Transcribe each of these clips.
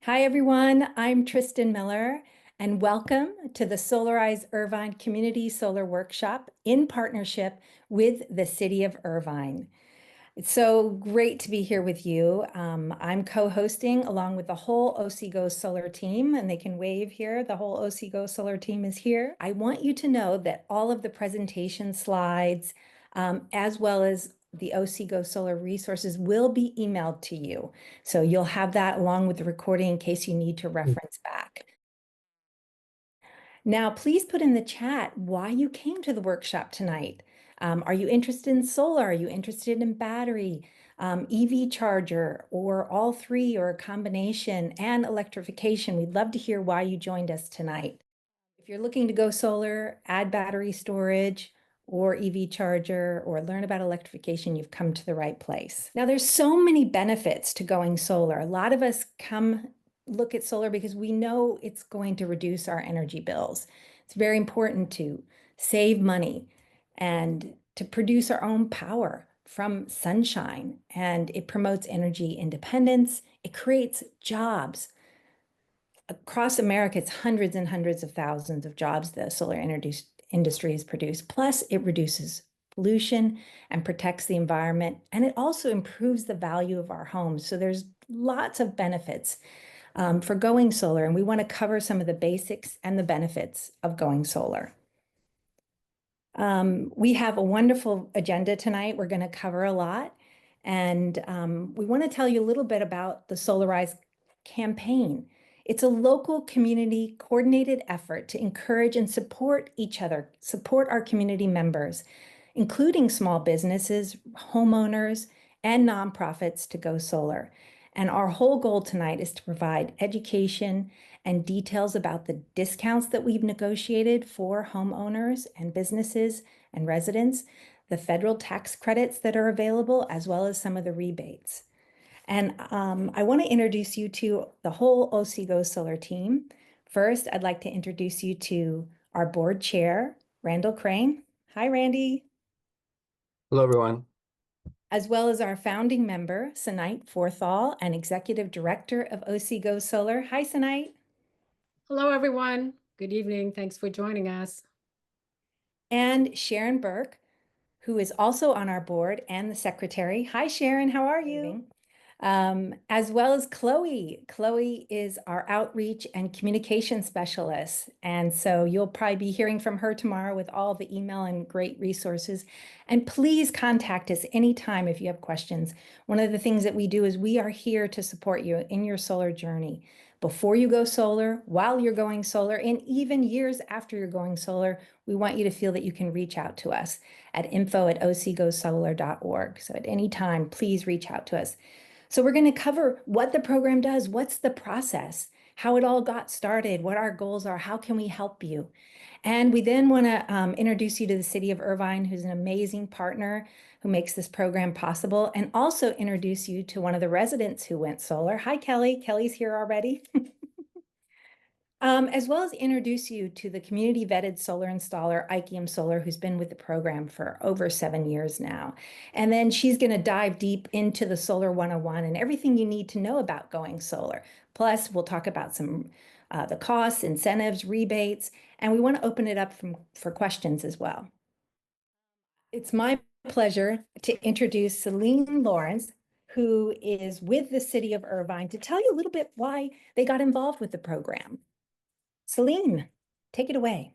Hi, everyone. I'm Tristan Miller, and welcome to the Solarize Irvine Community Solar Workshop in partnership with the City of Irvine. It's so great to be here with you. I'm co-hosting along with the whole OCGS Solar team, and they can wave here. The whole OCGS Solar team is here. I want you to know that all of the presentation slides, as well as the OCGS Solar resources will be emailed to you. So you'll have that along with the recording in case you need to reference back. Now, please put in the chat why you came to the workshop tonight. Are you interested in solar? Are you interested in battery, EV charger, or all three, or a combination, and electrification? We'd love to hear why you joined us tonight. If you're looking to go solar, add battery storage, or EV charger, or learn about electrification, you've come to the right place. Now, there's so many benefits to going solar. A lot of us come look at solar because we know it's going to reduce our energy bills. It's very important to save money and to produce our own power from sunshine. And it promotes energy independence. It creates jobs. Across America, it's hundreds and hundreds of thousands of jobs the solar industry has produced. Plus, it reduces pollution and protects the environment. And it also improves the value of our homes. So there's lots of benefits for going solar. And we want to cover some of the basics and the benefits of going solar. We have a wonderful agenda tonight. We're going to cover a lot. And we want to tell you a little bit about the Solarize campaign. It's a local community coordinated effort to encourage and support each other, support our community members, including small businesses, homeowners, and nonprofits to go solar. And our whole goal tonight is to provide education and details about the discounts that we've negotiated for homeowners and businesses and residents, the federal tax credits that are available, as well as some of the rebates. And I want to introduce you to the whole OCGS Solar team. First, I'd like to introduce you to our board chair, Randall Crane. Hi, Randy. Hello, everyone. As well as our founding member, Sanite Forthall, and executive director of OCGS Solar. Hi, Sanite. Hello, everyone. Good evening. Thanks for joining us. And Sharon Burke, who is also on our board and the secretary. Hi, Sharon. How are you? As well as Chloe. Chloe is our outreach and communication specialist. And so you'll probably be hearing from her tomorrow with all the email and great resources. And please contact us anytime if you have questions. One of the things that we do is we are here to support you in your solar journey. Before you go solar, while you're going solar, and even years after you're going solar, we want you to feel that you can reach out to us at info@ocgsolar.org. So at any time, please reach out to us. So we're going to cover what the program does, what's the process, how it all got started, what our goals are, how can we help you? And we then want to introduce you to the City of Irvine, who's an amazing partner who makes this program possible, and also introduce you to one of the residents who went solar. Hi, Kelly. Kelly's here already. As well as introduce you to the community vetted solar installer, IKEM Solar, who's been with the program for over 7 years now. And then she's going to dive deep into the Solar 101 and everything you need to know about going solar. Plus, we'll talk about some the costs, incentives, rebates, and we want to open it up for questions as well. It's my pleasure to introduce Celine Lawrence, who is with the City of Irvine, to tell you a little bit why they got involved with the program. Celine, take it away.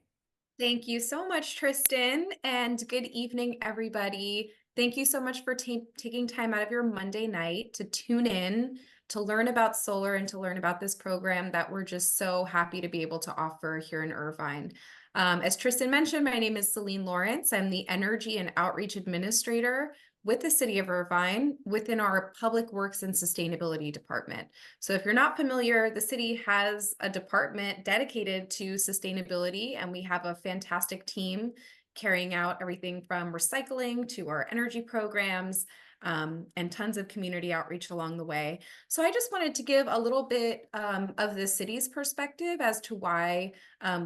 Thank you so much, Tristan, and good evening, everybody. Thank you so much for taking time out of your Monday night to tune in, to learn about solar and to learn about this program that we're just so happy to be able to offer here in Irvine. As Tristan mentioned, my name is Celine Lawrence. I'm the Energy and Outreach Administrator with the City of Irvine within our Public Works and Sustainability Department. So if you're not familiar, the city has a department dedicated to sustainability, and we have a fantastic team carrying out everything from recycling to our energy programs, and tons of community outreach along the way. So I just wanted to give a little bit of the city's perspective as to why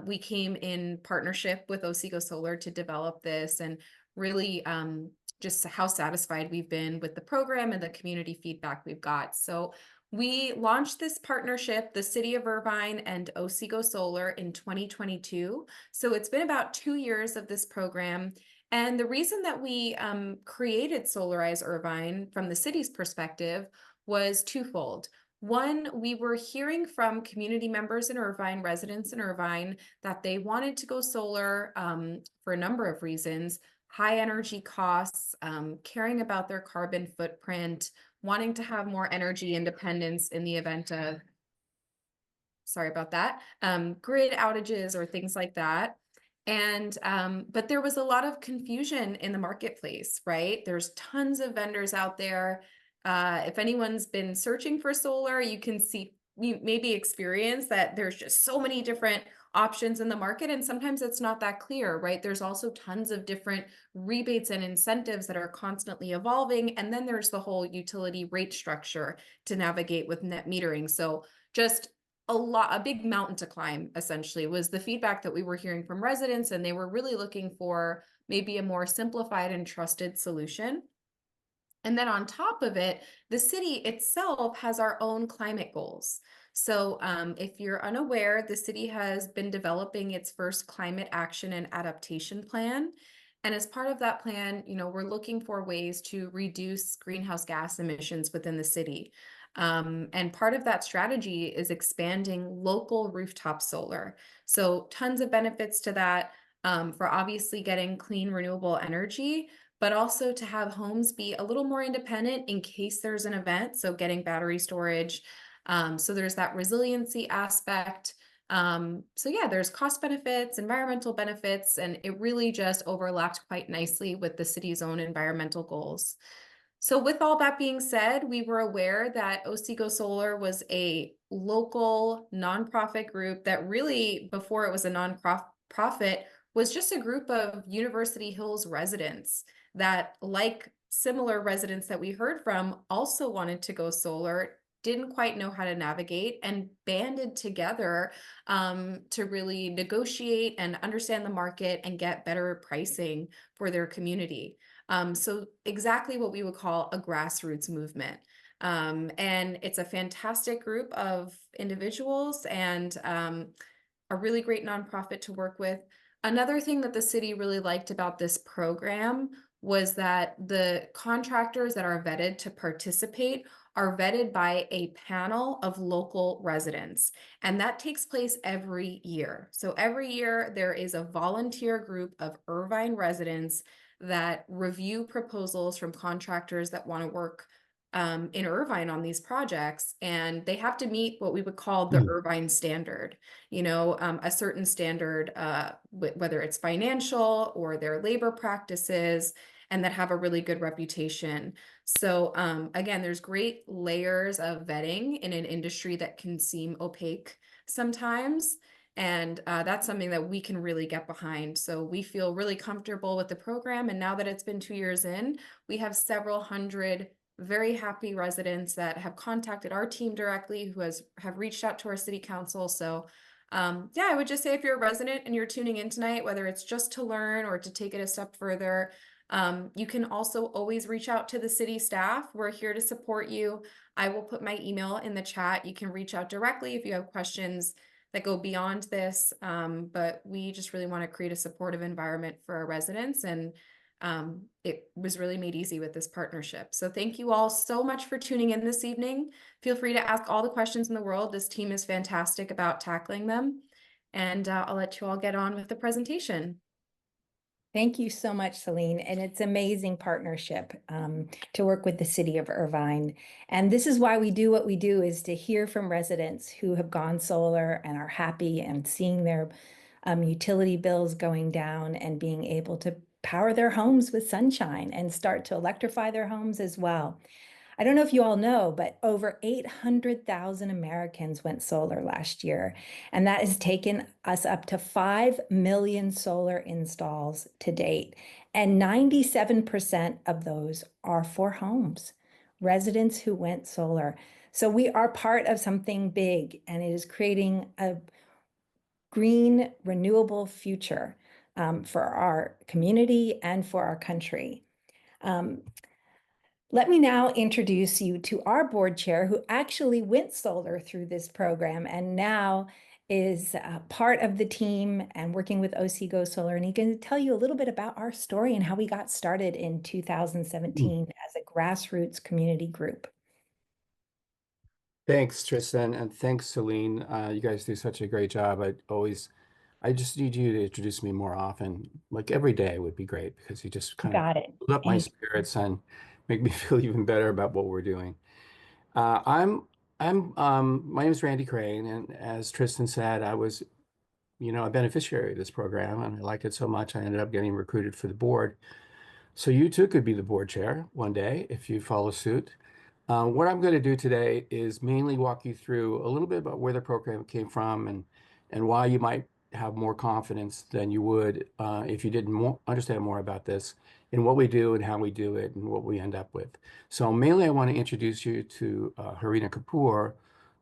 we came in partnership with OCGS Solar to develop this, and really just how satisfied we've been with the program and the community feedback we've got. So We launched this partnership, the City of Irvine and OCGS Solar, in 2022. So it's been about 2 years of this program. And the reason that we created Solarize Irvine from the city's perspective was twofold. One, we were hearing from community members in Irvine, residents in Irvine, that they wanted to go solar for a number of reasons: high energy costs, caring about their carbon footprint, wanting to have more energy independence in the event of, sorry about that, grid outages or things like that. And but there was a lot of confusion in the marketplace, right? There's tons of vendors out there. If anyone's been searching for solar, you can see, you maybe experience that there's just so many different options in the market, and sometimes it's not that clear, right? There's also tons of different rebates and incentives that are constantly evolving, and then there's the whole utility rate structure to navigate with net metering. So just a big mountain to climb, essentially, was the feedback that we were hearing from residents, and they were really looking for maybe a more simplified and trusted solution. And then on top of it, the city itself has our own climate goals. So if you're unaware, the city has been developing its first climate action and adaptation plan. And as part of that plan, we're looking for ways to reduce greenhouse gas emissions within the city. And part of that strategy is expanding local rooftop solar. So tons of benefits to that, for obviously getting clean, renewable energy, but also to have homes be a little more independent in case there's an event. So getting battery storage. So there's that resiliency aspect. So yeah, there's cost benefits, environmental benefits, and it really just overlapped quite nicely with the city's own environmental goals. So with all that being said, we were aware that OCGS Solar was a local nonprofit group that really, before it was a nonprofit, was just a group of University Hills residents that, like similar residents that we heard from, also wanted to go solar, didn't quite know how to navigate, and banded together to really negotiate and understand the market and get better pricing for their community. So exactly what we would call a grassroots movement. And it's a fantastic group of individuals, and a really great nonprofit to work with. Another thing that the city really liked about this program was that the contractors that are vetted to participate are vetted by a panel of local residents. And that takes place every year. So every year there is a volunteer group of Irvine residents that review proposals from contractors that want to work in Irvine on these projects, and they have to meet what we would call the Irvine standard, a certain standard, whether it's financial or their labor practices, and that have a really good reputation. So again, there's great layers of vetting in an industry that can seem opaque sometimes. And that's something that we can really get behind. So we feel really comfortable with the program. And now that it's been 2 years in, we have several hundred very happy residents that have contacted our team directly, who have reached out to our city council. So yeah, I would just say, if you're a resident and you're tuning in tonight, whether it's just to learn or to take it a step further, you can also always reach out to the city staff. We're here to support you. I will put my email in the chat. You can reach out directly if you have questions that go beyond this. But we just really want to create a supportive environment for our residents, and it was really made easy with this partnership. So thank you all so much for tuning in this evening. Feel free to ask all the questions in the world. This team is fantastic about tackling them. And I'll let you all get on with the presentation. Thank you so much, Celine. And it's amazing partnership to work with the city of Irvine. And this is why we do what we do, is to hear from residents who have gone solar and are happy and seeing their utility bills going down and being able to power their homes with sunshine and start to electrify their homes as well. I don't know if you all know, but over 800,000 Americans went solar last year, and that has taken us up to 5 million solar installs to date. And 97% of those are for homes, residents who went solar. So we are part of something big, and it is creating a green, renewable future for our community and for our country. Let me now introduce you to our board chair who actually went solar through this program and now is part of the team and working with OCGS Solar. And he can tell you a little bit about our story and how we got started in 2017 as a grassroots community group. Thanks, Tristan, and thanks, Celine. You guys do such a great job. I just need you to introduce me more often. Like every day would be great because you just kind of Got it. build up my spirits and make me feel even better about what we're doing. Uh, I'm, my name is Randy Crane, and as Tristan said, I was, a beneficiary of this program, and I liked it so much, I ended up getting recruited for the board. So you too could be the board chair one day if you follow suit. What I'm going to do today is mainly walk you through a little bit about where the program came from and why you might have more confidence than you would if you didn't understand more about this and what we do and how we do it and what we end up with. So mainly I want to introduce you to Harina Kapoor,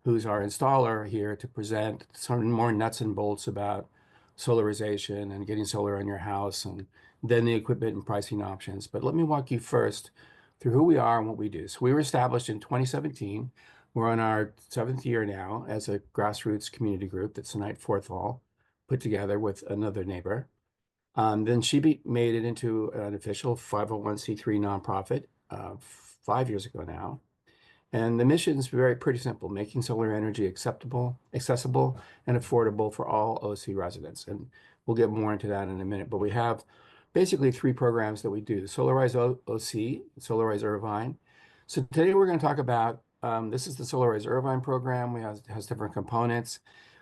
who's our installer here to present some more nuts and bolts about solarization and getting solar on your house and then the equipment and pricing options. But let me walk you first through who we are and what we do. So we were established in 2017. We're on our 7th year now as a grassroots community group that's Night Forthall put together with another neighbor. Then she made it into an official 501c3 nonprofit 5 years ago now. And the mission is pretty simple, making solar energy acceptable, accessible, and affordable for all OC residents. And we'll get more into that in a minute. But we have basically 3 programs that we do. Solarize OC, Solarize Irvine. So today we're going to talk about, this is the Solarize Irvine program. Has different components.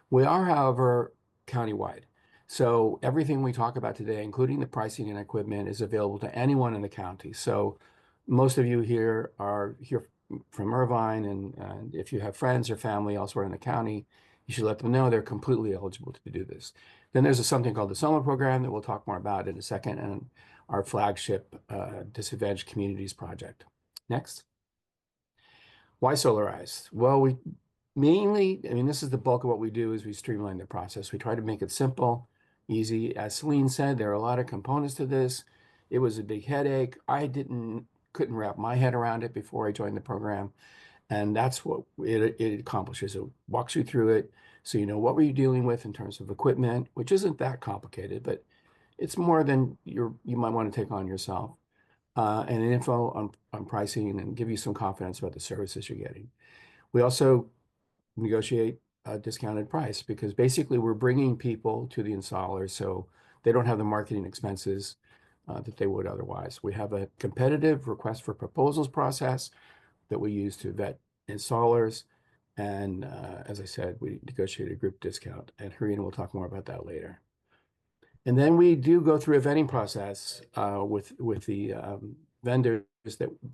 We are, however, countywide. So everything we talk about today, including the pricing and equipment, is available to anyone in the county. So most of you here are here from Irvine, and if you have friends or family elsewhere in the county, you should let them know they're completely eligible to do this. Then there's something called the SOMA program that we'll talk more about in a second, and our flagship Disadvantaged Communities project. Next. Why Solarize? Well, we mainly, this is the bulk of what we do is we streamline the process. We try to make it simple, easy. As Celine said, there are a lot of components to this. It was a big headache. Couldn't wrap my head around it before I joined the program. And that's what it accomplishes. It walks you through it so you know what were you dealing with in terms of equipment, which isn't that complicated, but it's more than you might want to take on yourself. And an info on pricing and give you some confidence about the services you're getting. We also negotiate a discounted price because basically we're bringing people to the installers so they don't have the marketing expenses that they would otherwise. We have a competitive request for proposals process that we use to vet installers. And as I said, we negotiate a group discount, and Harina will talk more about that later. And then we do go through a vetting process with the vendors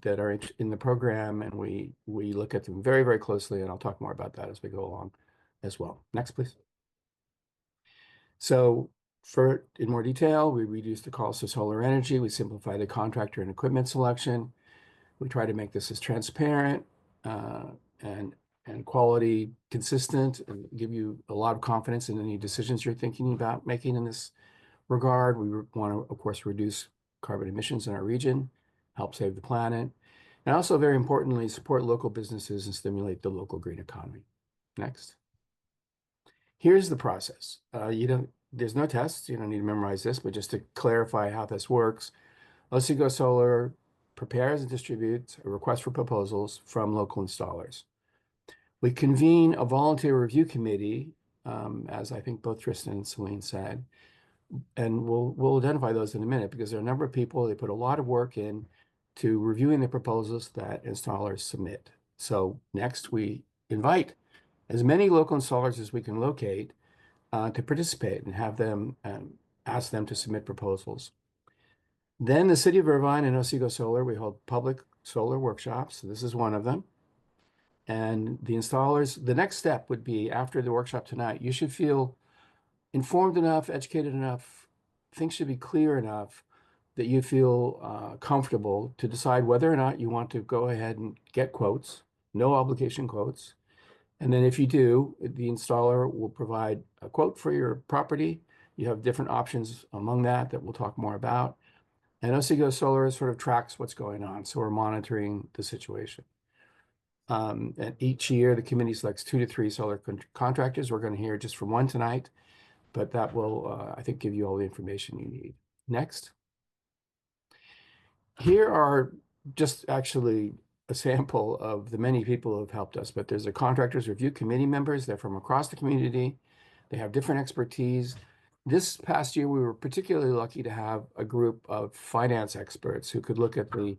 that are in the program, and we look at them very, very closely, and I'll talk more about that as we go along as well. Next, please. So in more detail, we reduce the cost of solar energy, we simplify the contractor and equipment selection, we try to make this as transparent and quality consistent and give you a lot of confidence in any decisions you're thinking about making in this regard. We want to, of course, reduce carbon emissions in our region, help save the planet, and also, very importantly, support local businesses and stimulate the local green economy. Next. Here's the process. There's no tests. You don't need to memorize this, but just to clarify how this works, OCGS Solar prepares and distributes a request for proposals from local installers. We convene a volunteer review committee, as I think both Tristan and Celine said, and we'll identify those in a minute because there are a number of people, they put a lot of work in to reviewing the proposals that installers submit. So next we invite as many local installers as we can locate to participate and have them ask them to submit proposals. Then the City of Irvine and OCGS Solar, we hold public solar workshops. So this is one of them. And the installers, the next step would be after the workshop tonight, you should feel informed enough, educated enough, things should be clear enough that you feel comfortable to decide whether or not you want to go ahead and get quotes, no obligation quotes. And then if you do, the installer will provide a quote for your property. You have different options among that we'll talk more about. And OCGS Solar sort of tracks what's going on. So we're monitoring the situation. And each year, the committee selects 2 to 3 solar contractors. We're going to hear just from one tonight, but that will, I think, give you all the information you need. Next. Here are just actually a sample of the many people who have helped us, but there's a contractors review committee members. They're from across the community. They have different expertise. This past year, we were particularly lucky to have a group of finance experts who could look at the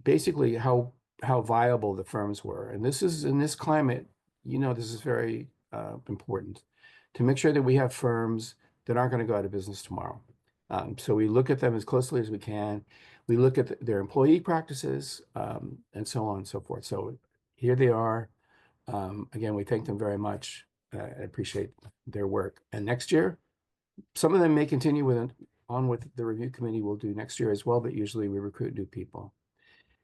basically how viable the firms were. And this is in this climate, this is very important to make sure that we have firms that aren't going to go out of business tomorrow. So we look at them as closely as we can. We look at their employee practices and so on and so forth. So here they are. Again, we thank them very much. I appreciate their work. And next year, some of them may continue on with the review committee will do next year as well, but usually we recruit new people.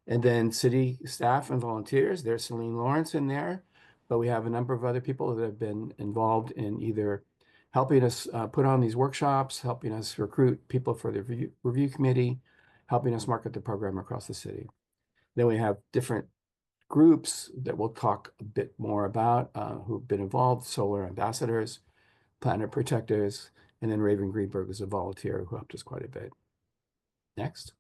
And then city staff and volunteers, there's Celine Lawrence in there, but we have a number of other people that have been involved in either helping us put on these workshops, helping us recruit people for the review committee, helping us market the program across the city. Then we have different groups that we'll talk a bit more about who've been involved, solar ambassadors, planet protectors, and then Raven Greenberg is a volunteer who helped us quite a bit. Next.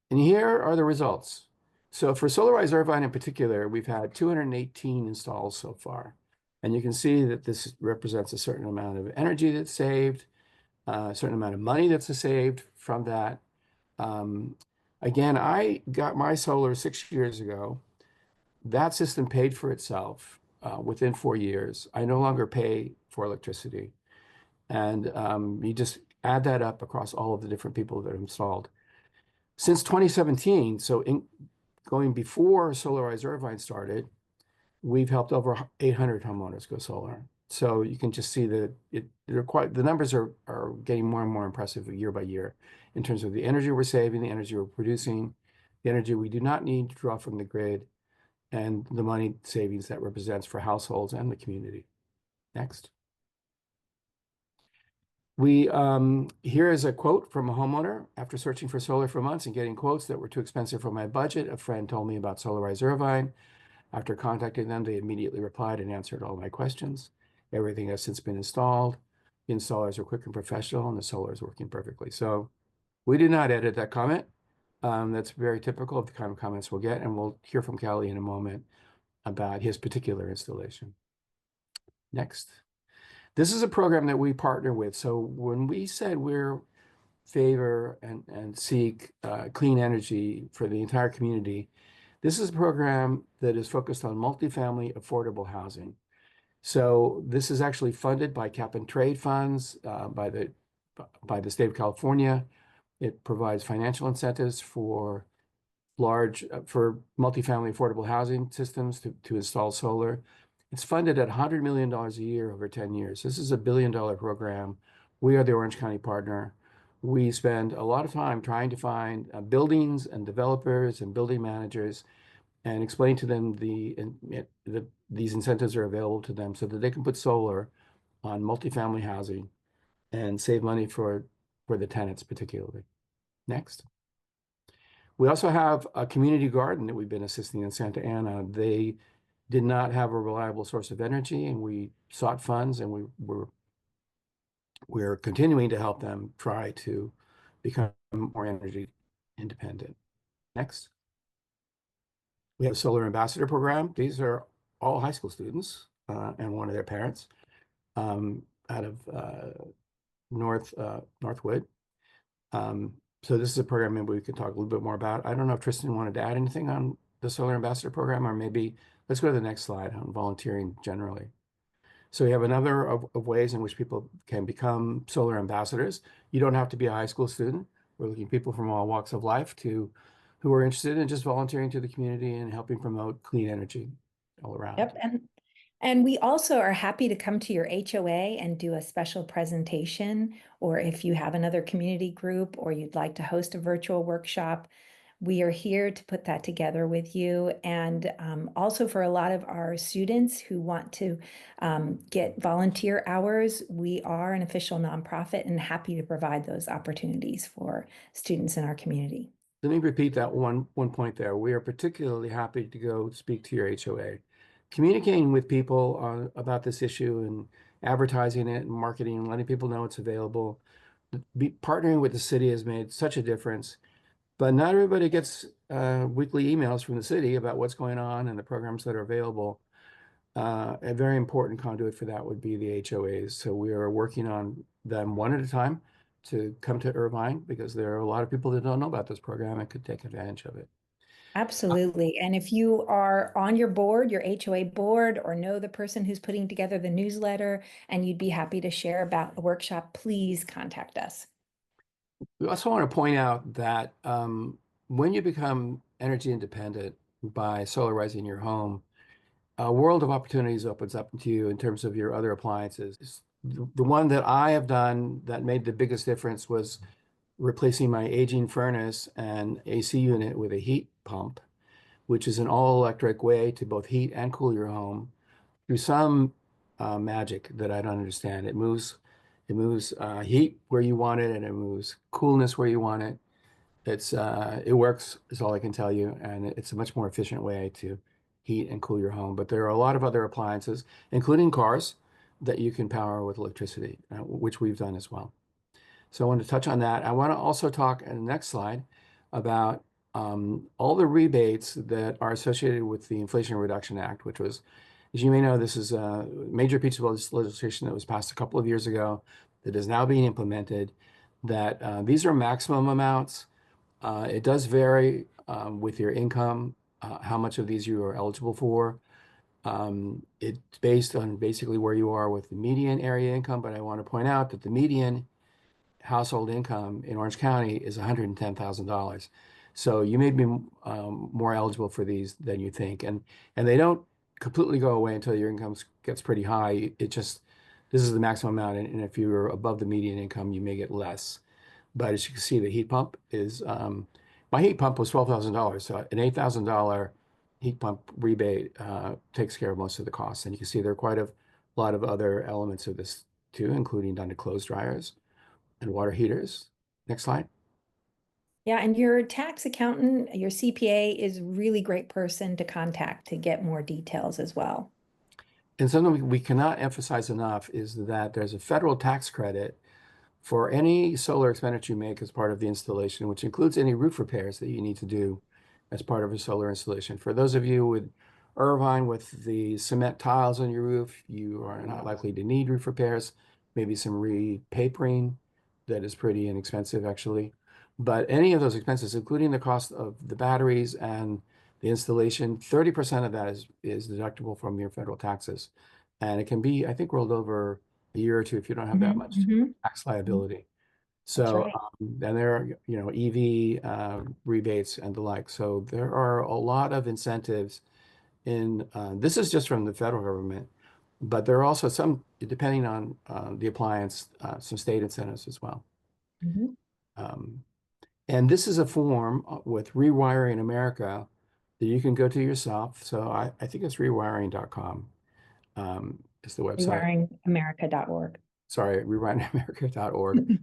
And here are the results. So for Solarize Irvine in particular, we've had 218 installs so far. And you can see that this represents a certain amount of energy that's saved, a certain amount of money that's saved from that. Again, I got my solar 6 years ago. That system paid for itself within 4 years. I no longer pay for electricity. And you just add that up across all of the different people that are installed. Since 2017, so going before Solarize Irvine started, we've helped over 800 homeowners go solar. So you can just see that the numbers are getting more and more impressive year by year in terms of the energy we're saving, the energy we're producing, the energy we do not need to draw from the grid, and the money savings that represents for households and the community. Next. Here is a quote from a homeowner. After searching for solar for months and getting quotes that were too expensive for my budget, a friend told me about Solarize Irvine. After contacting them, they immediately replied and answered all my questions. Everything has since been installed. The installers are quick and professional, and the solar is working perfectly. So we did not edit that comment. That's very typical of the kind of comments we'll get, and we'll hear from Callie in a moment about his particular installation. Next. This is a program that we partner with. So when we said we're favor and seek clean energy for the entire community, this is a program that is focused on multifamily affordable housing. So this is actually funded by cap and trade funds by the state of California. It provides financial incentives for multifamily affordable housing systems to install solar. It's funded at $100 million a year over 10 years. This is a $1 billion program. We are the Orange County partner. We spend a lot of time trying to find buildings and developers and building managers and explain to them these incentives are available to them so that they can put solar on multifamily housing and save money for the tenants particularly. Next. We also have a community garden that we've been assisting in Santa Ana. They did not have a reliable source of energy, and we sought funds, and we're continuing to help them try to become more energy independent. Next. We have a Solar Ambassador Program. These are all high school students and one of their parents out of Northwood. So this is a program maybe we could talk a little bit more about. I don't know if Tristan wanted to add anything on the Solar Ambassador Program, or maybe let's go to the next slide on volunteering generally. So we have a number of ways in which people can become solar ambassadors. You don't have to be a high school student. We're looking at people from all walks of life who are interested in just volunteering to the community and helping promote clean energy all around. Yep. And we also are happy to come to your HOA and do a special presentation, or if you have another community group or you'd like to host a virtual workshop, We are here to put that together with you. And also for a lot of our students who want to get volunteer hours, we are an official nonprofit and happy to provide those opportunities for students in our community. Let me repeat that one point there. We are particularly happy to go speak to your HOA. Communicating with people about this issue and advertising it and marketing and letting people know it's available. Partnering with the city has made such a difference, but not everybody gets weekly emails from the city about what's going on and the programs that are available. A very important conduit for that would be the HOAs. So we are working on them one at a time to come to Irvine because there are a lot of people that don't know about this program and could take advantage of it. Absolutely. And if you are on your board, your HOA board, or know the person who's putting together the newsletter, and you'd be happy to share about the workshop, please contact us. We also want to point out that when you become energy independent by solarizing your home, a world of opportunities opens up to you in terms of your other appliances. The one that I have done that made the biggest difference was replacing my aging furnace and AC unit with a heat pump, which is an all-electric way to both heat and cool your home through some magic that I don't understand. It moves heat where you want it, and it moves coolness where you want it. It works, is all I can tell you, and it's a much more efficient way to heat and cool your home. But there are a lot of other appliances, including cars, that you can power with electricity, which we've done as well. So I want to touch on that. I want to also talk in the next slide about all the rebates that are associated with the Inflation Reduction Act, which was, as you may know, this is a major piece of legislation that was passed a couple of years ago that is now being implemented, that these are maximum amounts. It does vary with your income, how much of these you are eligible for. It's based on basically where you are with the median area income, but I want to point out that the median household income in Orange County is $110,000. So you may be more eligible for these than you think. And they don't completely go away until your income gets pretty high. This is the maximum amount. And if you're above the median income, you may get less. But as you can see, the heat pump is, my heat pump was $12,000. So an $8,000 heat pump rebate takes care of most of the costs. And you can see there are quite a lot of other elements of this too, including down to clothes dryers and water heaters. Next slide. Yeah, and your tax accountant, your CPA is a really great person to contact to get more details as well. And something we cannot emphasize enough is that there's a federal tax credit for any solar expenditure you make as part of the installation, which includes any roof repairs that you need to do as part of a solar installation. For those of you with Irvine with the cement tiles on your roof, you are not likely to need roof repairs, maybe some repapering that is pretty inexpensive actually. But any of those expenses, including the cost of the batteries and the installation, 30% of that is deductible from your federal taxes. And it can be, I think, rolled over a year or two if you don't have that much tax liability. So, right. and there are, EV rebates and the like. So there are a lot of incentives in, this is just from the federal government, but there are also some, depending on the appliance, some state incentives as well. And this is a form with Rewiring America that you can go to yourself. So I think it's rewiring.com is the website. Rewiringamerica.org. Sorry, rewiringamerica.org.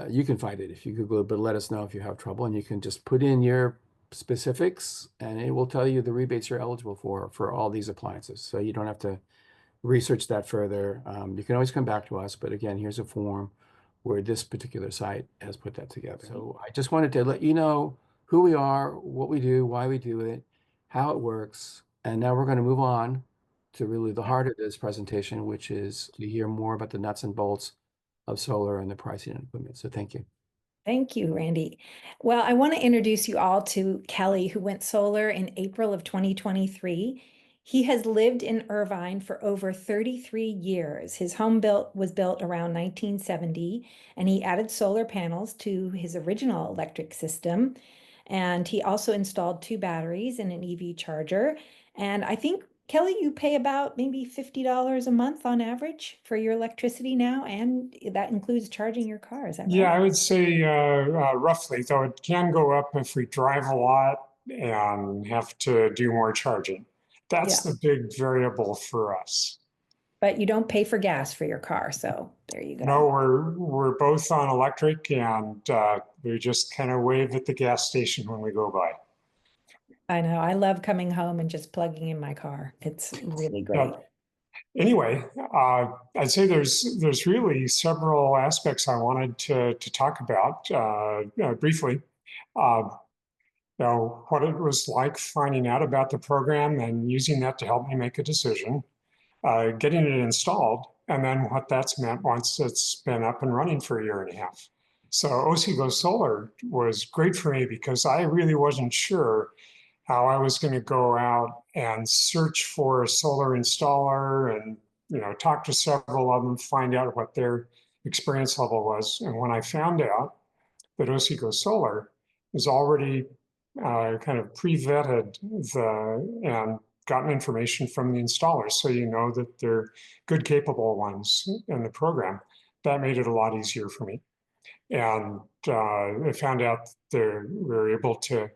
You can find it if you Google it, but let us know if you have trouble, and you can just put in your specifics and it will tell you the rebates you're eligible for all these appliances. So you don't have to research that further. You can always come back to us, but again, here's a form where this particular site has put that together. So I just wanted to let you know who we are, what we do, why we do it, how it works. And now we're going to move on to really the heart of this presentation, which is to hear more about the nuts and bolts of solar and the pricing and equipment. So thank you. Thank you, Randy. Well, I want to introduce you all to Kelly, who went solar in April of 2023. He has lived in Irvine for over 33 years. His home was built around 1970, and he added solar panels to his original electric system. And he also installed 2 batteries and an EV charger. And I think, Kelly, you pay about maybe $50 a month on average for your electricity now, and that includes charging your car. Is that Yeah, right? I would say roughly, though it can go up if we drive a lot and have to do more charging. That's Yeah, the big variable for us. but you don't pay for gas for your car, so there you No, go. we're both on electric, and we just kind of wave at the gas station when we go by. I know. I love coming home and just plugging in my car. It's really great. Anyway, I'd say there's really several aspects I wanted to talk about briefly. Uh, what it was like finding out about the program and using that to help me make a decision, getting it installed, and then what that's meant once it's been up and running for a year and a half. So OCGS Solar was great for me because I really wasn't sure how I was going to go out and search for a solar installer and talk to several of them, find out what their experience level was. And when I found out that OCGS Solar is already kind of pre-vetted and gotten information from the installers, so you know that they're good, capable ones in the program. That made it a lot easier for me. And I found out that we were able to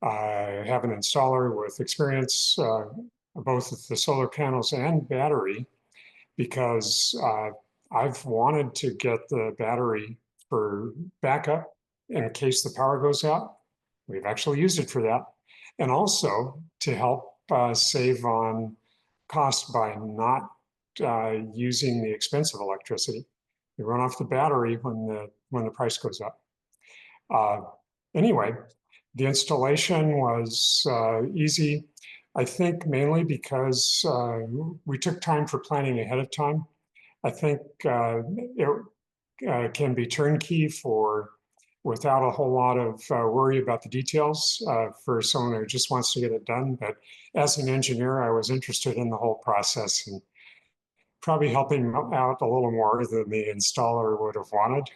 have an installer with experience both with the solar panels and battery, because I've wanted to get the battery for backup in case the power goes out. We've actually used it for that. And also to help save on cost by not using the expensive electricity. We run off the battery when the price goes up. Uh, anyway, the installation was easy, I think mainly because we took time for planning ahead of time. I think it can be turnkey without a whole lot of worry about the details for someone who just wants to get it done. But as an engineer, I was interested in the whole process and probably helping out a little more than the installer would have wanted.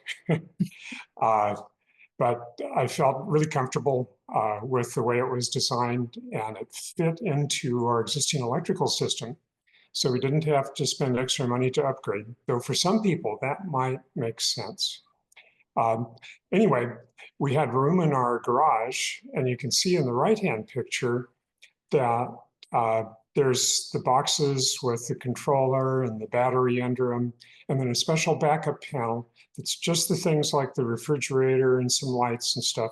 But I felt really comfortable with the way it was designed, and it fit into our existing electrical system. So we didn't have to spend extra money to upgrade, though for some people that might make sense. Um, anyway, we had room in our garage, and you can see in the right-hand picture that there's the boxes with the controller and the battery under them, and then a special backup panel that's just the things like the refrigerator and some lights and stuff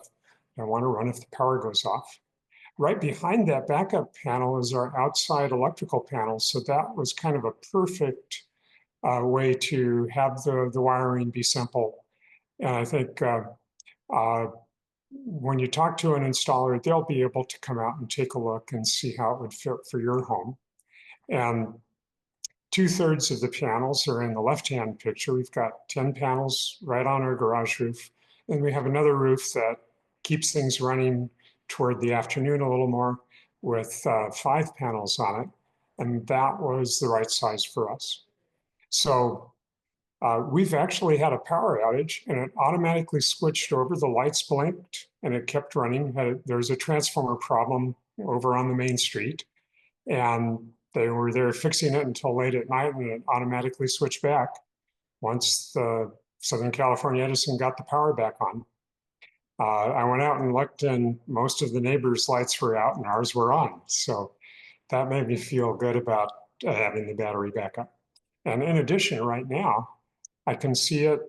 I want to run if the power goes off. Right behind that backup panel is our outside electrical panel, so that was kind of a perfect way to have the wiring be simple. And I think when you talk to an installer, they'll be able to come out and take a look and see how it would fit for your home. And 2/3 of the panels are in the left-hand picture. We've got 10 panels right on our garage roof. And we have another roof that keeps things running toward the afternoon a little more with 5 panels on it. And that was the right size for us. So we've actually had a power outage and it automatically switched over. The lights blinked and it kept running. There was a transformer problem over on the main street, and they were there fixing it until late at night, and it automatically switched back once the Southern California Edison got the power back on. I went out and looked, and most of the neighbors' lights were out and ours were on. So that made me feel good about having the battery backup. And in addition, right now, I can see it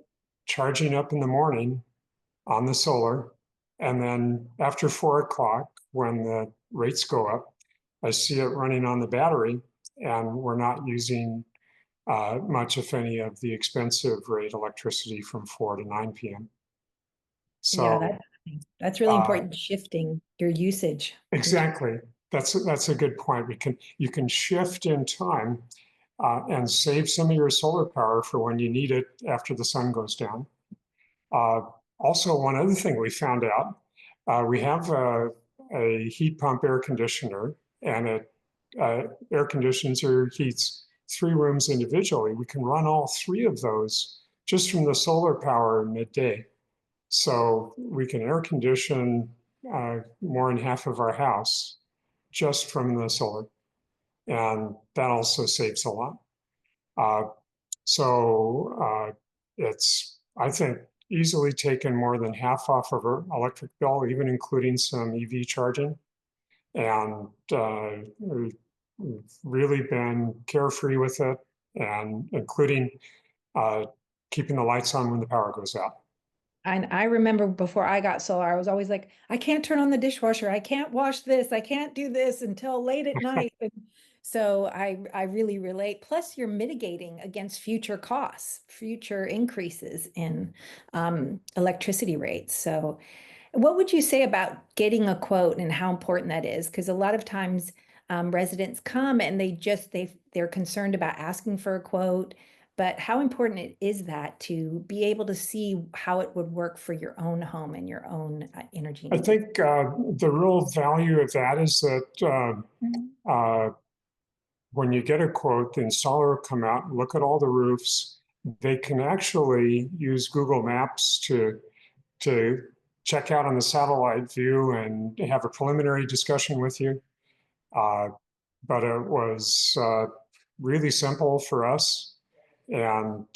charging up in the morning on the solar. And then after 4 o'clock, when the rates go up, I see it running on the battery, and we're not using much, if any, of the expensive rate electricity from 4 to 9 p.m. Yeah, So that's really important, shifting your usage. exactly, that's a good point. You can shift in time and save some of your solar power for when you need it after the sun goes down. Also, one other thing we found out, we have a heat pump air conditioner, and it air conditions or heats 3 rooms individually. We can run all 3 of those just from the solar power midday. So we can air condition more than half of our house just from the solar. and that also saves a lot. Uh, so it's, I think, easily taken more than half off of our electric bill, even including some EV charging. And we've really been carefree with it, and including keeping the lights on when the power goes out. And I remember before I got solar, I was always like, I can't turn on the dishwasher. I can't wash this. I can't do this until late at night. And so I really relate. Plus, you're mitigating against future costs, future increases in electricity rates. So what would you say about getting a quote and how important that is? Because a lot of times residents come and they're concerned about asking for a quote, but how important is that to be able to see how it would work for your own home and your own energy I needs? think the real value of that is that when you get a quote, the installer will come out and look at all the roofs. They can actually use Google Maps to check out on the satellite view and have a preliminary discussion with you. But it was really simple for us, and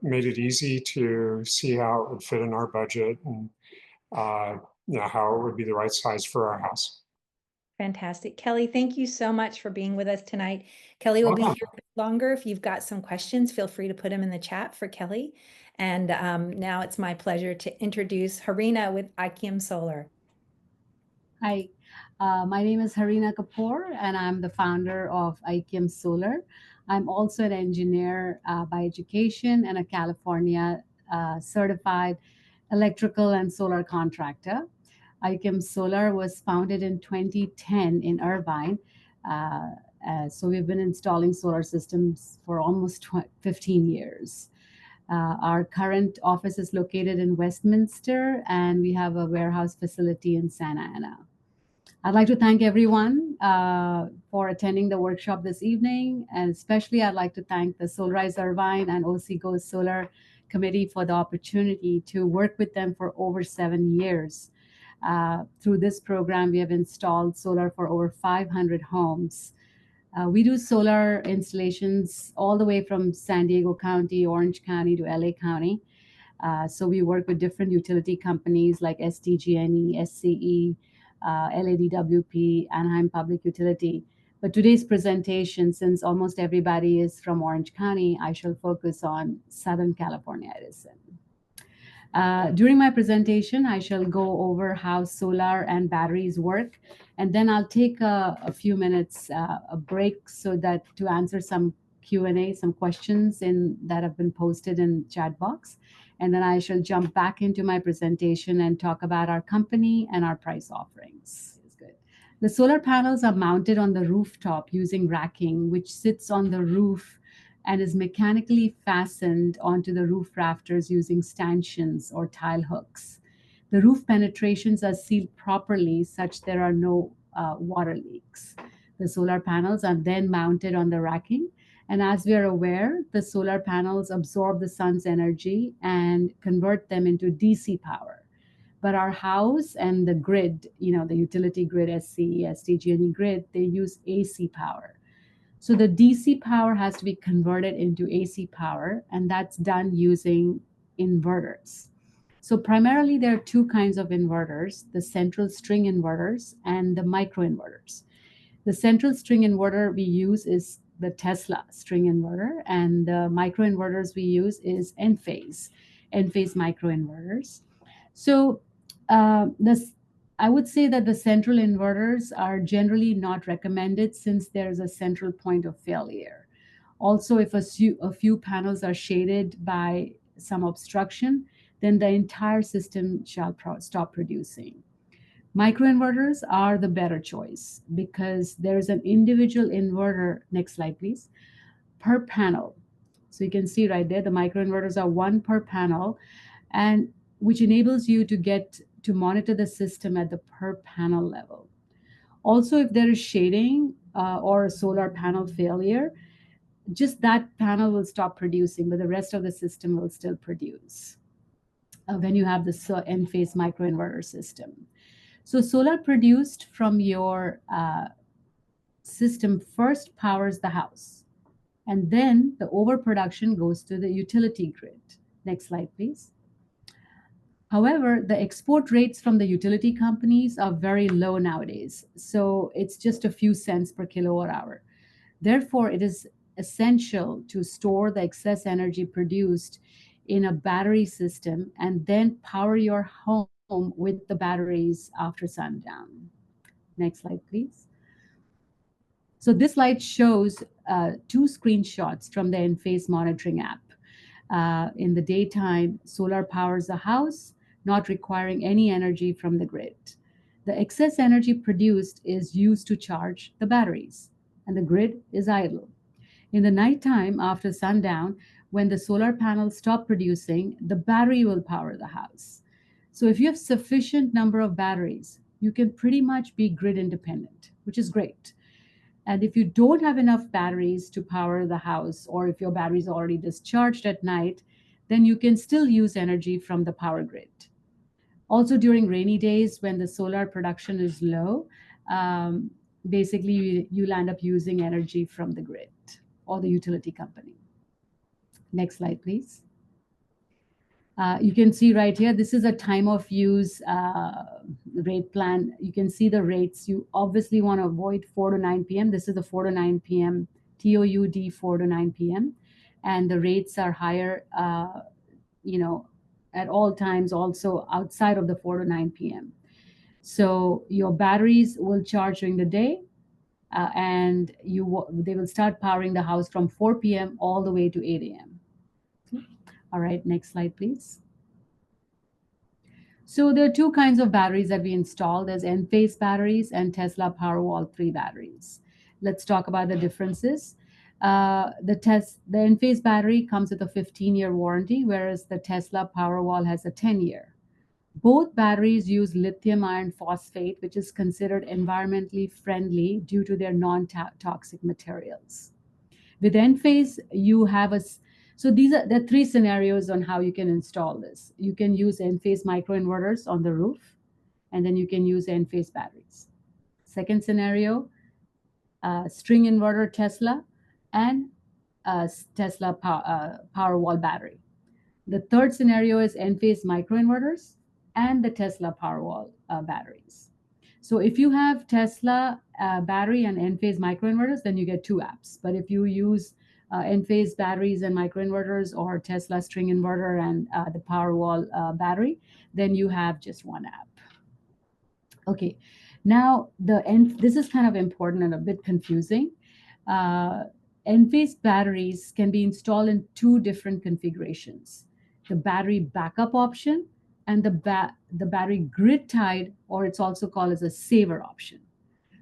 made it easy to see how it would fit in our budget, and how it would be the right size for our house. Fantastic. Kelly, thank you so much for being with us tonight. Kelly will be here a bit longer. If you've got some questions, feel free to put them in the chat for Kelly. And now it's my pleasure to introduce Harina with IKEM Solar. Hi, my name is Harina Kapoor, and I'm the founder of IKEM Solar. I'm also an engineer by education and a California certified electrical and solar contractor. IKEM Solar was founded in 2010 in Irvine. So we've been installing solar systems for almost 15 years. Our current office is located in Westminster, and we have a warehouse facility in Santa Ana. I'd like to thank everyone for attending the workshop this evening, and especially I'd like to thank the Solarize Irvine and OCGS Solar Committee for the opportunity to work with them for over 7 years. Through this program, we have installed solar for over 500 homes. We do solar installations all the way from San Diego County, Orange County to LA County. So we work with different utility companies like SDG&E, SCE, LADWP, Anaheim Public Utility. But today's presentation, since almost everybody is from Orange County, I shall focus on Southern California Edison. During my presentation, I shall go over how solar and batteries work, and then I'll take a few minutes a break so that to answer some Q&A, some questions that have been posted in chat box. And then I shall jump back into my presentation and talk about our company and our price offerings. It's good. The solar panels are mounted on the rooftop using racking, which sits on the roof and is mechanically fastened onto the roof rafters using stanchions or tile hooks. The roof penetrations are sealed properly such there are no water leaks. The solar panels are then mounted on the racking. And as we are aware, the solar panels absorb the sun's energy and convert them into DC power. But our house and the grid, the utility grid, SCE, SDG&E grid, they use AC power. So the DC power has to be converted into AC power, and that's done using inverters. So primarily there are two kinds of inverters, the central string inverters and the microinverters. The central string inverter we use is the Tesla string inverter, and the microinverters we use is Enphase microinverters. So I would say that the central inverters are generally not recommended since there's a central point of failure. Also, if a few panels are shaded by some obstruction, then the entire system shall stop producing. Microinverters are the better choice because there's an individual inverter, next slide please, per panel. So you can see right there, the microinverters are one per panel, and which enables you to monitor the system at the per panel level. Also, if there is shading or a solar panel failure, just that panel will stop producing, but the rest of the system will still produce when you have the Enphase microinverter system. So solar produced from your system first powers the house, and then the overproduction goes to the utility grid. Next slide, please. However, the export rates from the utility companies are very low nowadays, so it's just a few cents per kilowatt hour. Therefore, it is essential to store the excess energy produced in a battery system and then power your home with the batteries after sundown. Next slide, please. So this slide shows two screenshots from the Enphase monitoring app. In the daytime, solar powers the house, not requiring any energy from the grid. The excess energy produced is used to charge the batteries, and the grid is idle. In the nighttime, after sundown, when the solar panels stop producing, the battery will power the house. So if you have sufficient number of batteries, you can pretty much be grid independent, which is great. And if you don't have enough batteries to power the house, or if your battery is already discharged at night, then you can still use energy from the power grid. Also, during rainy days when the solar production is low, basically you'll end up using energy from the grid or the utility company. Next slide, please. You can see right here, this is a time of use rate plan. You can see the rates. You obviously want to avoid 4 to 9 p.m. This is the 4 to 9 p.m. TOUD 4 to 9 p.m. And the rates are higher, at all times, also outside of the 4 to 9 p.m. So your batteries will charge during the day, and they will start powering the house from 4 p.m. all the way to 8 a.m. All right, next slide, please. So there are two kinds of batteries that we install. There's Enphase batteries and Tesla Powerwall 3 batteries. Let's talk about the differences. The Enphase battery comes with a 15-year warranty, whereas the Tesla Powerwall has a 10-year. Both batteries use lithium iron phosphate, which is considered environmentally friendly due to their non-toxic materials. With Enphase, you have so there are three scenarios on how you can install this. You can use Enphase microinverters on the roof, and then you can use Enphase batteries. Second scenario, string inverter Tesla and Tesla Powerwall battery. The third scenario is Enphase microinverters and the Tesla Powerwall batteries. So if you have Tesla battery and Enphase microinverters, then you get two apps. But if you use Enphase batteries and microinverters, or Tesla string inverter and the Powerwall battery, then you have just one app. Okay, now this is kind of important and a bit confusing. Enphase batteries can be installed in two different configurations: the battery backup option and the battery grid tied, or it's also called as a saver option.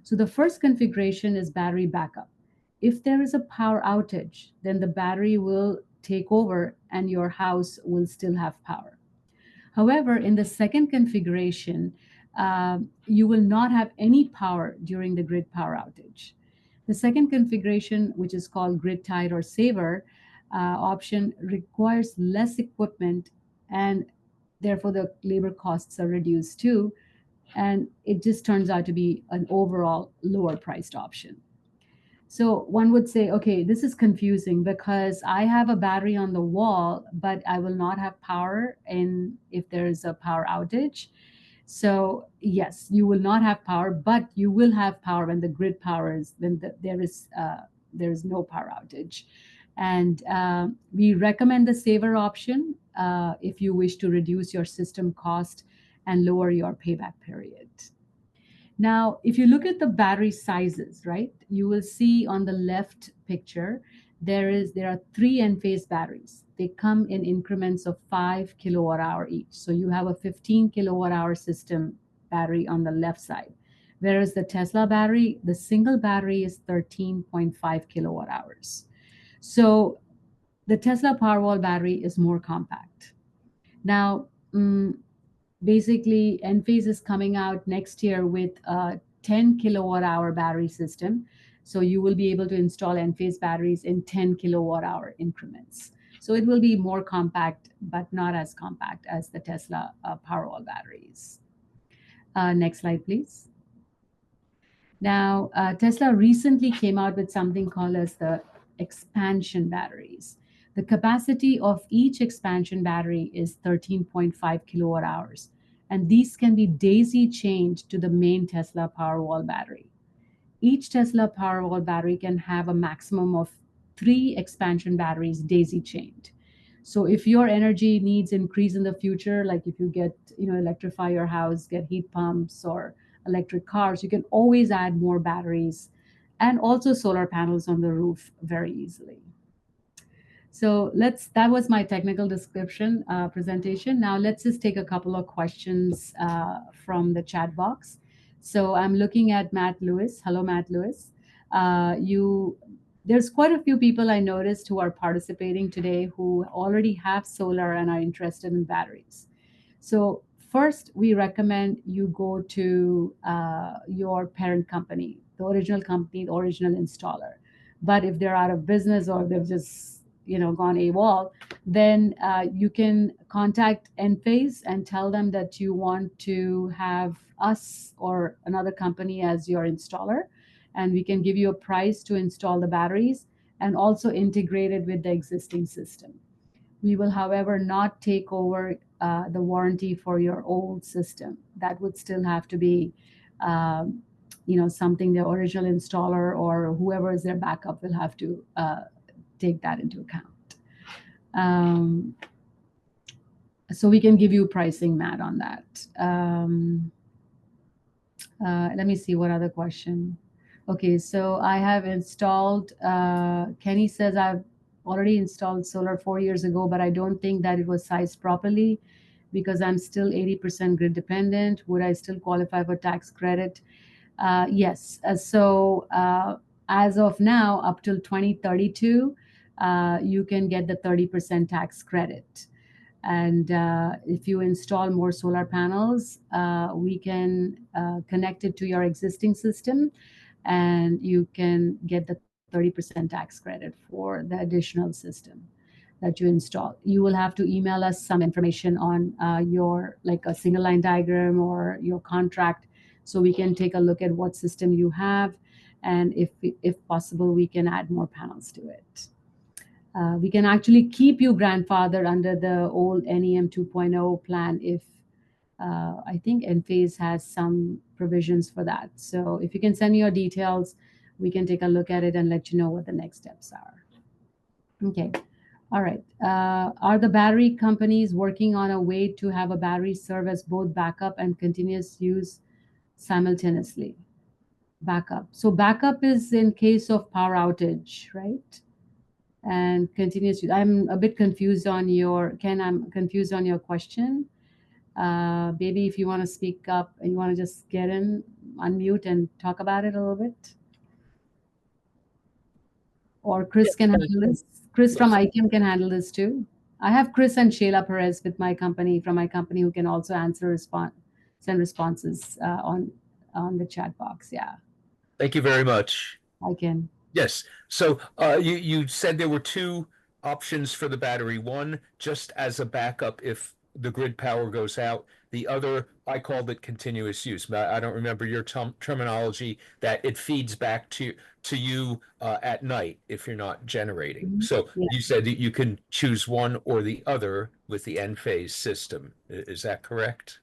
So the first configuration is battery backup. If there is a power outage, then the battery will take over and your house will still have power. However, in the second configuration, you will not have any power during the grid power outage. The second configuration, which is called grid tied or saver option, requires less equipment, and therefore the labor costs are reduced too. And it just turns out to be an overall lower priced option. So one would say, okay, this is confusing because I have a battery on the wall, but I will not have power if there is a power outage. So yes, you will not have power, but you will have power when the grid powers, when there is no power outage. And we recommend the saver option if you wish to reduce your system cost and lower your payback period. Now, if you look at the battery sizes, right, you will see on the left picture, there are 3 Enphase batteries. They come in increments of 5 kilowatt hour each. So you have a 15 kilowatt hour system battery on the left side. Whereas the Tesla battery, the single battery is 13.5 kilowatt hours. So the Tesla Powerwall battery is more compact. Now, basically, Enphase is coming out next year with a 10 kilowatt hour battery system. So you will be able to install Enphase batteries in 10 kilowatt hour increments. So it will be more compact, but not as compact as the Tesla Powerwall batteries. Next slide, please. Now, Tesla recently came out with something called as the expansion batteries. The capacity of each expansion battery is 13.5 kilowatt hours, and these can be daisy chained to the main Tesla Powerwall battery. Each Tesla Powerwall battery can have a maximum of 3 expansion batteries daisy chained. So if your energy needs increase in the future, like if you get, electrify your house, get heat pumps or electric cars, you can always add more batteries and also solar panels on the roof very easily. So that was my technical description presentation. Now let's just take a couple of questions from the chat box. So I'm looking at Matt Lewis. Hello, Matt Lewis. There's quite a few people I noticed who are participating today who already have solar and are interested in batteries. So first, we recommend you go to your parent company, the original company, the original installer. But if they're out of business or they've just gone AWOL, then you can contact Enphase and tell them that you want to have us or another company as your installer, and we can give you a price to install the batteries and also integrate it with the existing system. We will, however, not take over the warranty for your old system. That would still have to be something the original installer or whoever is their backup will have to take that into account. So we can give you pricing, Matt, on that. Let me see what other question. Okay, so I have installed, Kenny says I've already installed solar 4 years ago, but I don't think that it was sized properly because I'm still 80% grid dependent. Would I still qualify for tax credit? Yes. As of now, up till 2032, you can get the 30% tax credit. And if you install more solar panels, we can connect it to your existing system and you can get the 30% tax credit for the additional system that you install. You will have to email us some information on your, like a single line diagram or your contract, so we can take a look at what system you have, and if possible, we can add more panels to it. We can actually keep you grandfathered under the old NEM 2.0 plan if I think Enphase has some provisions for that. So if you can send me your details, we can take a look at it and let you know what the next steps are. Okay. All right. Are the battery companies working on a way to have a battery serve as both backup and continuous use simultaneously? Backup. So backup is in case of power outage, right? And continuous use. I'm a bit confused on I'm confused on your question. Baby, if you want to speak up and you want to just get in, unmute and talk about it a little bit. Or Chris can handle this. Chris from ICAM can handle this too. I have Chris and Shayla Perez with my company, from my company, who can also send responses on the chat box. Yeah. Thank you very much. I can. Yes. So you said there were two options for the battery. One, just as a backup if the grid power goes out. The other, I called it continuous use. I don't remember your terminology, that it feeds back to you at night if you're not generating. So Yeah. you said that you can choose one or the other with the Enphase system. Is that correct?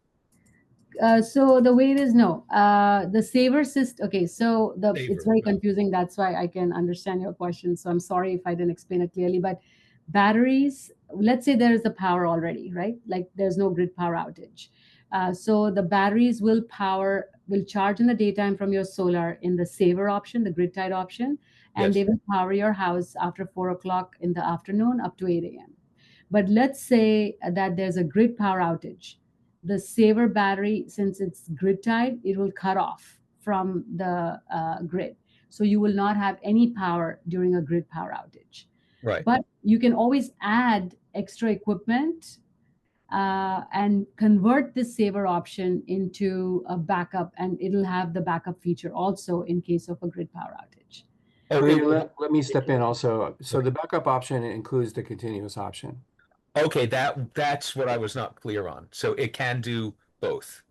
So the way it is, no. The saver system. Okay, so it's very Saver, right. confusing. That's why I can understand your question. So I'm sorry if I didn't explain it clearly. But batteries, let's say there is a power already, right? Like there's no grid power outage. So the batteries will charge in the daytime from your solar in the saver option, the grid tied option, and Yes. they will power your house after 4 o'clock in the afternoon up to 8 a.m. But let's say that there's a grid power outage. The saver battery, since it's grid tied, it will cut off from the grid. So you will not have any power during a grid power outage. Right. But you can always add extra equipment and convert this saver option into a backup, and it'll have the backup feature also in case of a grid power outage. Okay, let me step in also. So the backup option includes the continuous option. Okay, that's what I was not clear on. So it can do both.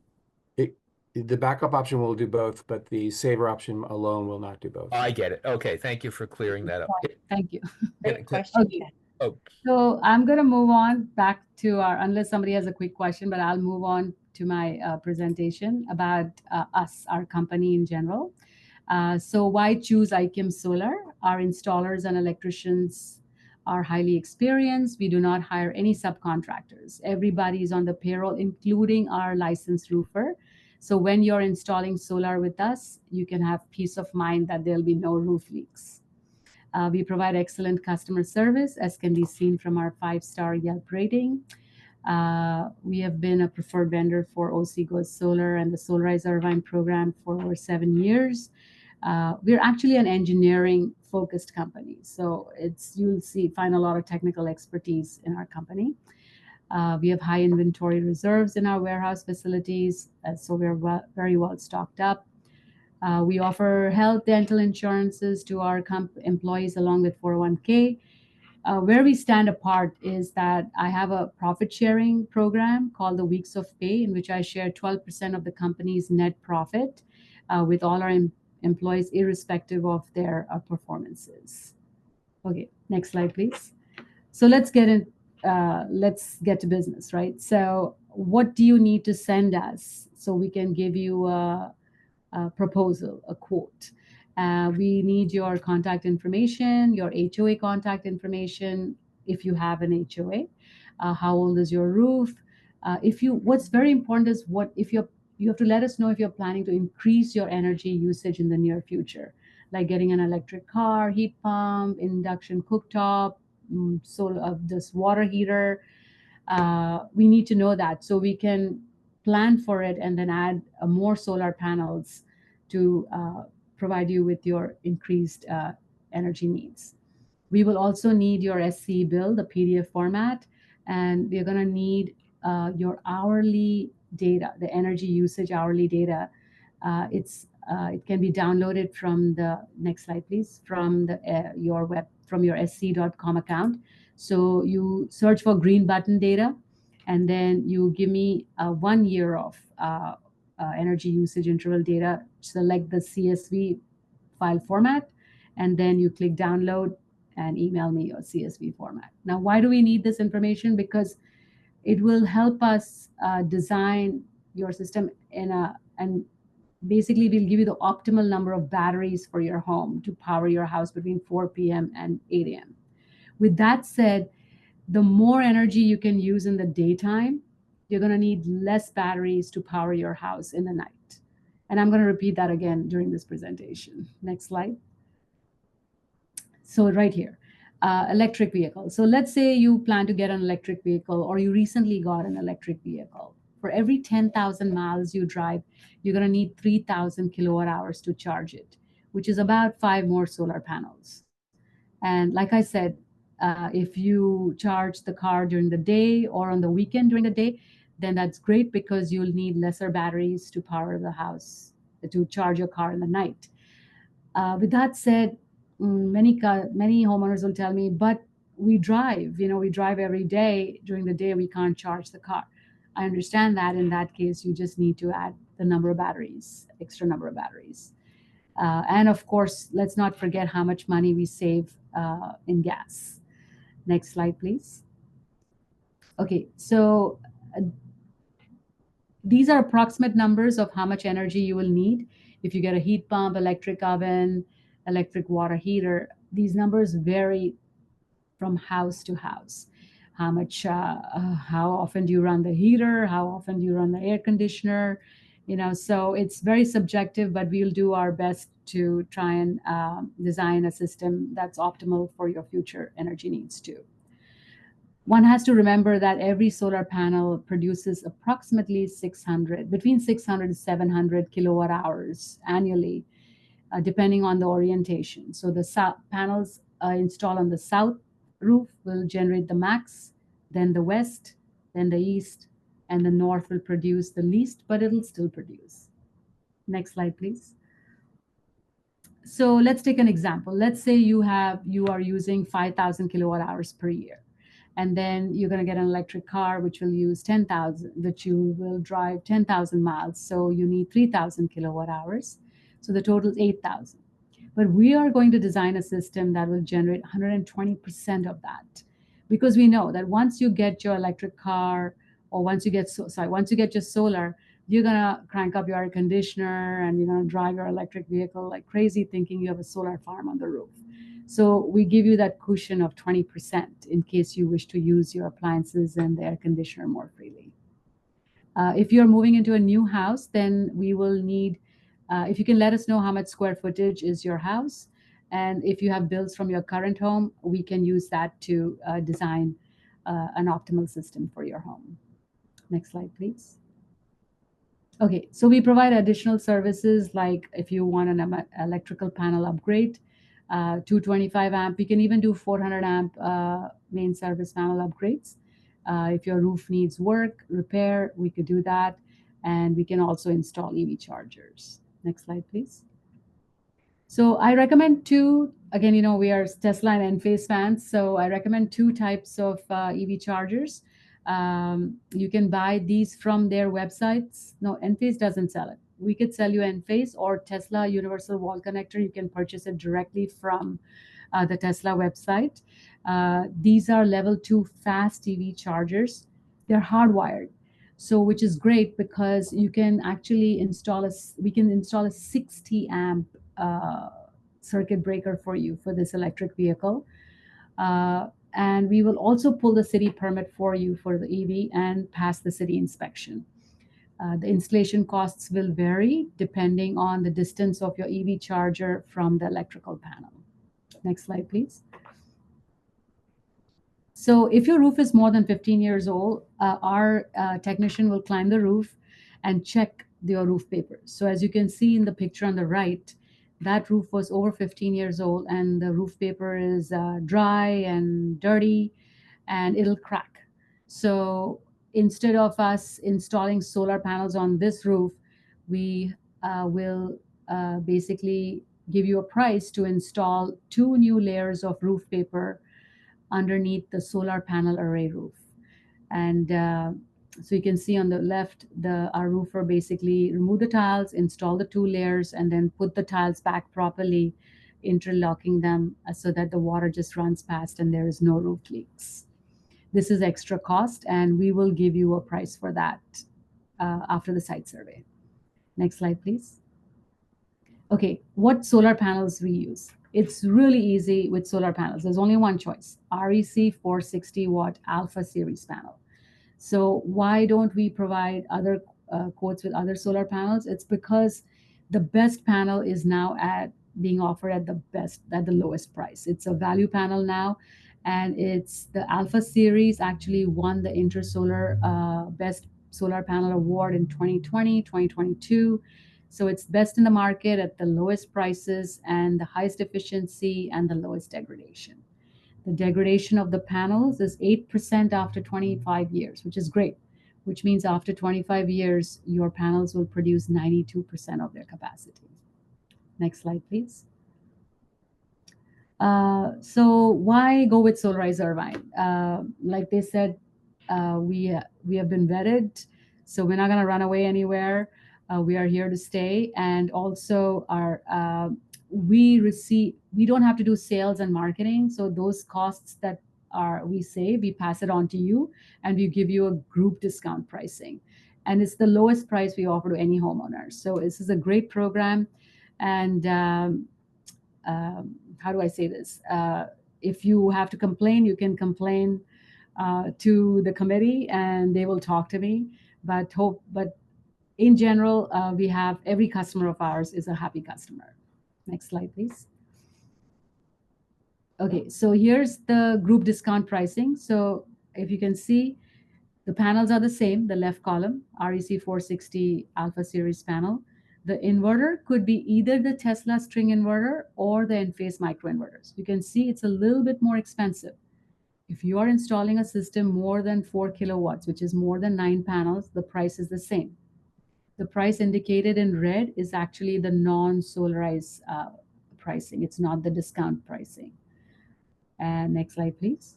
the backup option will do both, but the saver option alone will not do both. I get it. Okay, thank you for clearing that up. Thank you. Great question. Okay. Ken. Oh, So I'm going to move on back to unless somebody has a quick question, but I'll move on to my presentation about us, our company in general. So why choose IKEM Solar? Our installers and electricians are highly experienced. We do not hire any subcontractors. Everybody is on the payroll, including our licensed roofer. So when you're installing solar with us, you can have peace of mind that there'll be no roof leaks. We provide excellent customer service, as can be seen from our 5-star Yelp rating. We have been a preferred vendor for OCGS Solar and the Solarize Irvine program for over 7 years. We're actually an engineering focused company. So you'll find a lot of technical expertise in our company. We have high inventory reserves in our warehouse facilities. So we're very well stocked up. We offer health, dental insurances to our employees along with 401k. Where we stand apart is that I have a profit sharing program called the Weeks of Pay, in which I share 12% of the company's net profit with all our employees, irrespective of their performances. Okay, next slide, please. So let's get to business, right? So what do you need to send us so we can give you a proposal, a quote? We need your contact information, your HOA contact information, if you have an HOA. How old is your roof? What's very important is you have to let us know if you're planning to increase your energy usage in the near future, like getting an electric car, heat pump, induction cooktop, this water heater. We need to know that so we can plan for it and then add more solar panels to provide you with your increased energy needs. We will also need your SCE bill, the PDF format, and we're going to need your hourly data, the energy usage hourly data. It can be downloaded from the next slide, please, from your sc.com account. So you search for green button data, and then you give me 1 year of energy usage interval data. Select the CSV file format, and then you click download and email me your CSV format. Now, why do we need this information? Because it will help us design your system and basically we'll give you the optimal number of batteries for your home to power your house between 4 p.m. and 8 a.m. With that said, the more energy you can use in the daytime, you're going to need less batteries to power your house in the night. And I'm going to repeat that again during this presentation. Next slide. So right here, electric vehicle. So let's say you plan to get an electric vehicle, or you recently got an electric vehicle. For every 10,000 miles you drive, you're going to need 3,000 kilowatt hours to charge it, which is about 5 more solar panels. And like I said, if you charge the car during the day or on the weekend during the day, then that's great because you'll need lesser batteries to power the house, to charge your car in the night. With that said, many homeowners will tell me, but we drive every day. During the day, we can't charge the car. I understand that. In that case, you just need to add the number of batteries, extra number of batteries. And of course, let's not forget how much money we save in gas. Next slide, please. Okay, so these are approximate numbers of how much energy you will need if you get a heat pump, electric oven, electric water heater. These numbers vary from house to house. How often do you run the heater? How often do you run the air conditioner? So it's very subjective, but we'll do our best to try and design a system that's optimal for your future energy needs too. One has to remember that every solar panel produces approximately between 600 to 700 kilowatt hours annually, depending on the orientation. So the panels installed on the south roof will generate the max, then the west, then the east, and the north will produce the least, but it'll still produce. Next slide, please. So let's take an example. Let's say you are using 5,000 kilowatt hours per year. And then you're going to get an electric car, which will use 10,000, which you will drive 10,000 miles. So you need 3,000 kilowatt hours. So the total is 8,000. But we are going to design a system that will generate 120% of that, because we know that once you get your electric car, or once you get once you get your solar, you're gonna crank up your air conditioner and you're gonna drive your electric vehicle like crazy, thinking you have a solar farm on the roof. So we give you that cushion of 20% in case you wish to use your appliances and the air conditioner more freely. If you're moving into a new house, then we will need, if you can let us know how much square footage is your house, and if you have bills from your current home, we can use that to design an optimal system for your home. Next slide, please. Okay, so we provide additional services like if you want an electrical panel upgrade, 225 amp, you can even do 400 amp main service panel upgrades. If your roof needs work, repair, we could do that. And we can also install EV chargers. Next slide, please. So I recommend two, again, you know, we are Tesla and Enphase fans. So I recommend two types of EV chargers. You can buy these from their websites. No, Enphase doesn't sell it. We could sell you Enphase or Tesla Universal Wall Connector. You can purchase it directly from the Tesla website. These are level 2 fast EV chargers. They're hardwired. So, which is great because you can actually install we can install a 60 amp circuit breaker for you for this electric vehicle. And we will also pull the city permit for you for the EV and pass the city inspection. The installation costs will vary depending on the distance of your EV charger from the electrical panel. Next slide, please. So if your roof is more than 15 years old, our technician will climb the roof and check your roof papers. So as you can see in the picture on the right, that roof was over 15 years old and the roof paper is dry and dirty and it'll crack. So instead of us installing solar panels on this roof, we will basically give you a price to install 2 new layers of roof paper underneath the solar panel array roof. And so you can see on the left, our roofer basically remove the tiles, install the 2 layers, and then put the tiles back properly, interlocking them so that the water just runs past and there is no roof leaks. This is extra cost, and we will give you a price for that after the site survey. Next slide, please. Okay, what solar panels we use? It's really easy with solar panels. There's only one choice, REC 460 watt Alpha Series panel. So why don't we provide other quotes with other solar panels? It's because the best panel is now being offered at the lowest price. It's a value panel now, and it's the Alpha Series actually won the Intersolar Best Solar Panel Award in 2020, 2022. So it's best in the market at the lowest prices and the highest efficiency and the lowest degradation. The degradation of the panels is 8% after 25 years, which is great, which means after 25 years, your panels will produce 92% of their capacity. Next slide, please. So why go with Solarize Irvine? Like they said, we have been vetted, so we're not going to run away anywhere. We are here to stay, and also we don't have to do sales and marketing. So those costs that we save, we pass it on to you, and we give you a group discount pricing. And it's the lowest price we offer to any homeowner. So this is a great program. And how do I say this? If you have to complain, you can complain to the committee and they will talk to me. But in general, we have every customer of ours is a happy customer. Next slide, please. Okay, so here's the group discount pricing. So if you can see, the panels are the same, the left column, REC 460 Alpha Series panel. The inverter could be either the Tesla string inverter or the Enphase microinverters. You can see it's a little bit more expensive. If you are installing a system more than 4 kilowatts, which is more than 9 panels, the price is the same. The price indicated in red is actually the non-Solarize pricing. It's not the discount pricing. And next slide, please.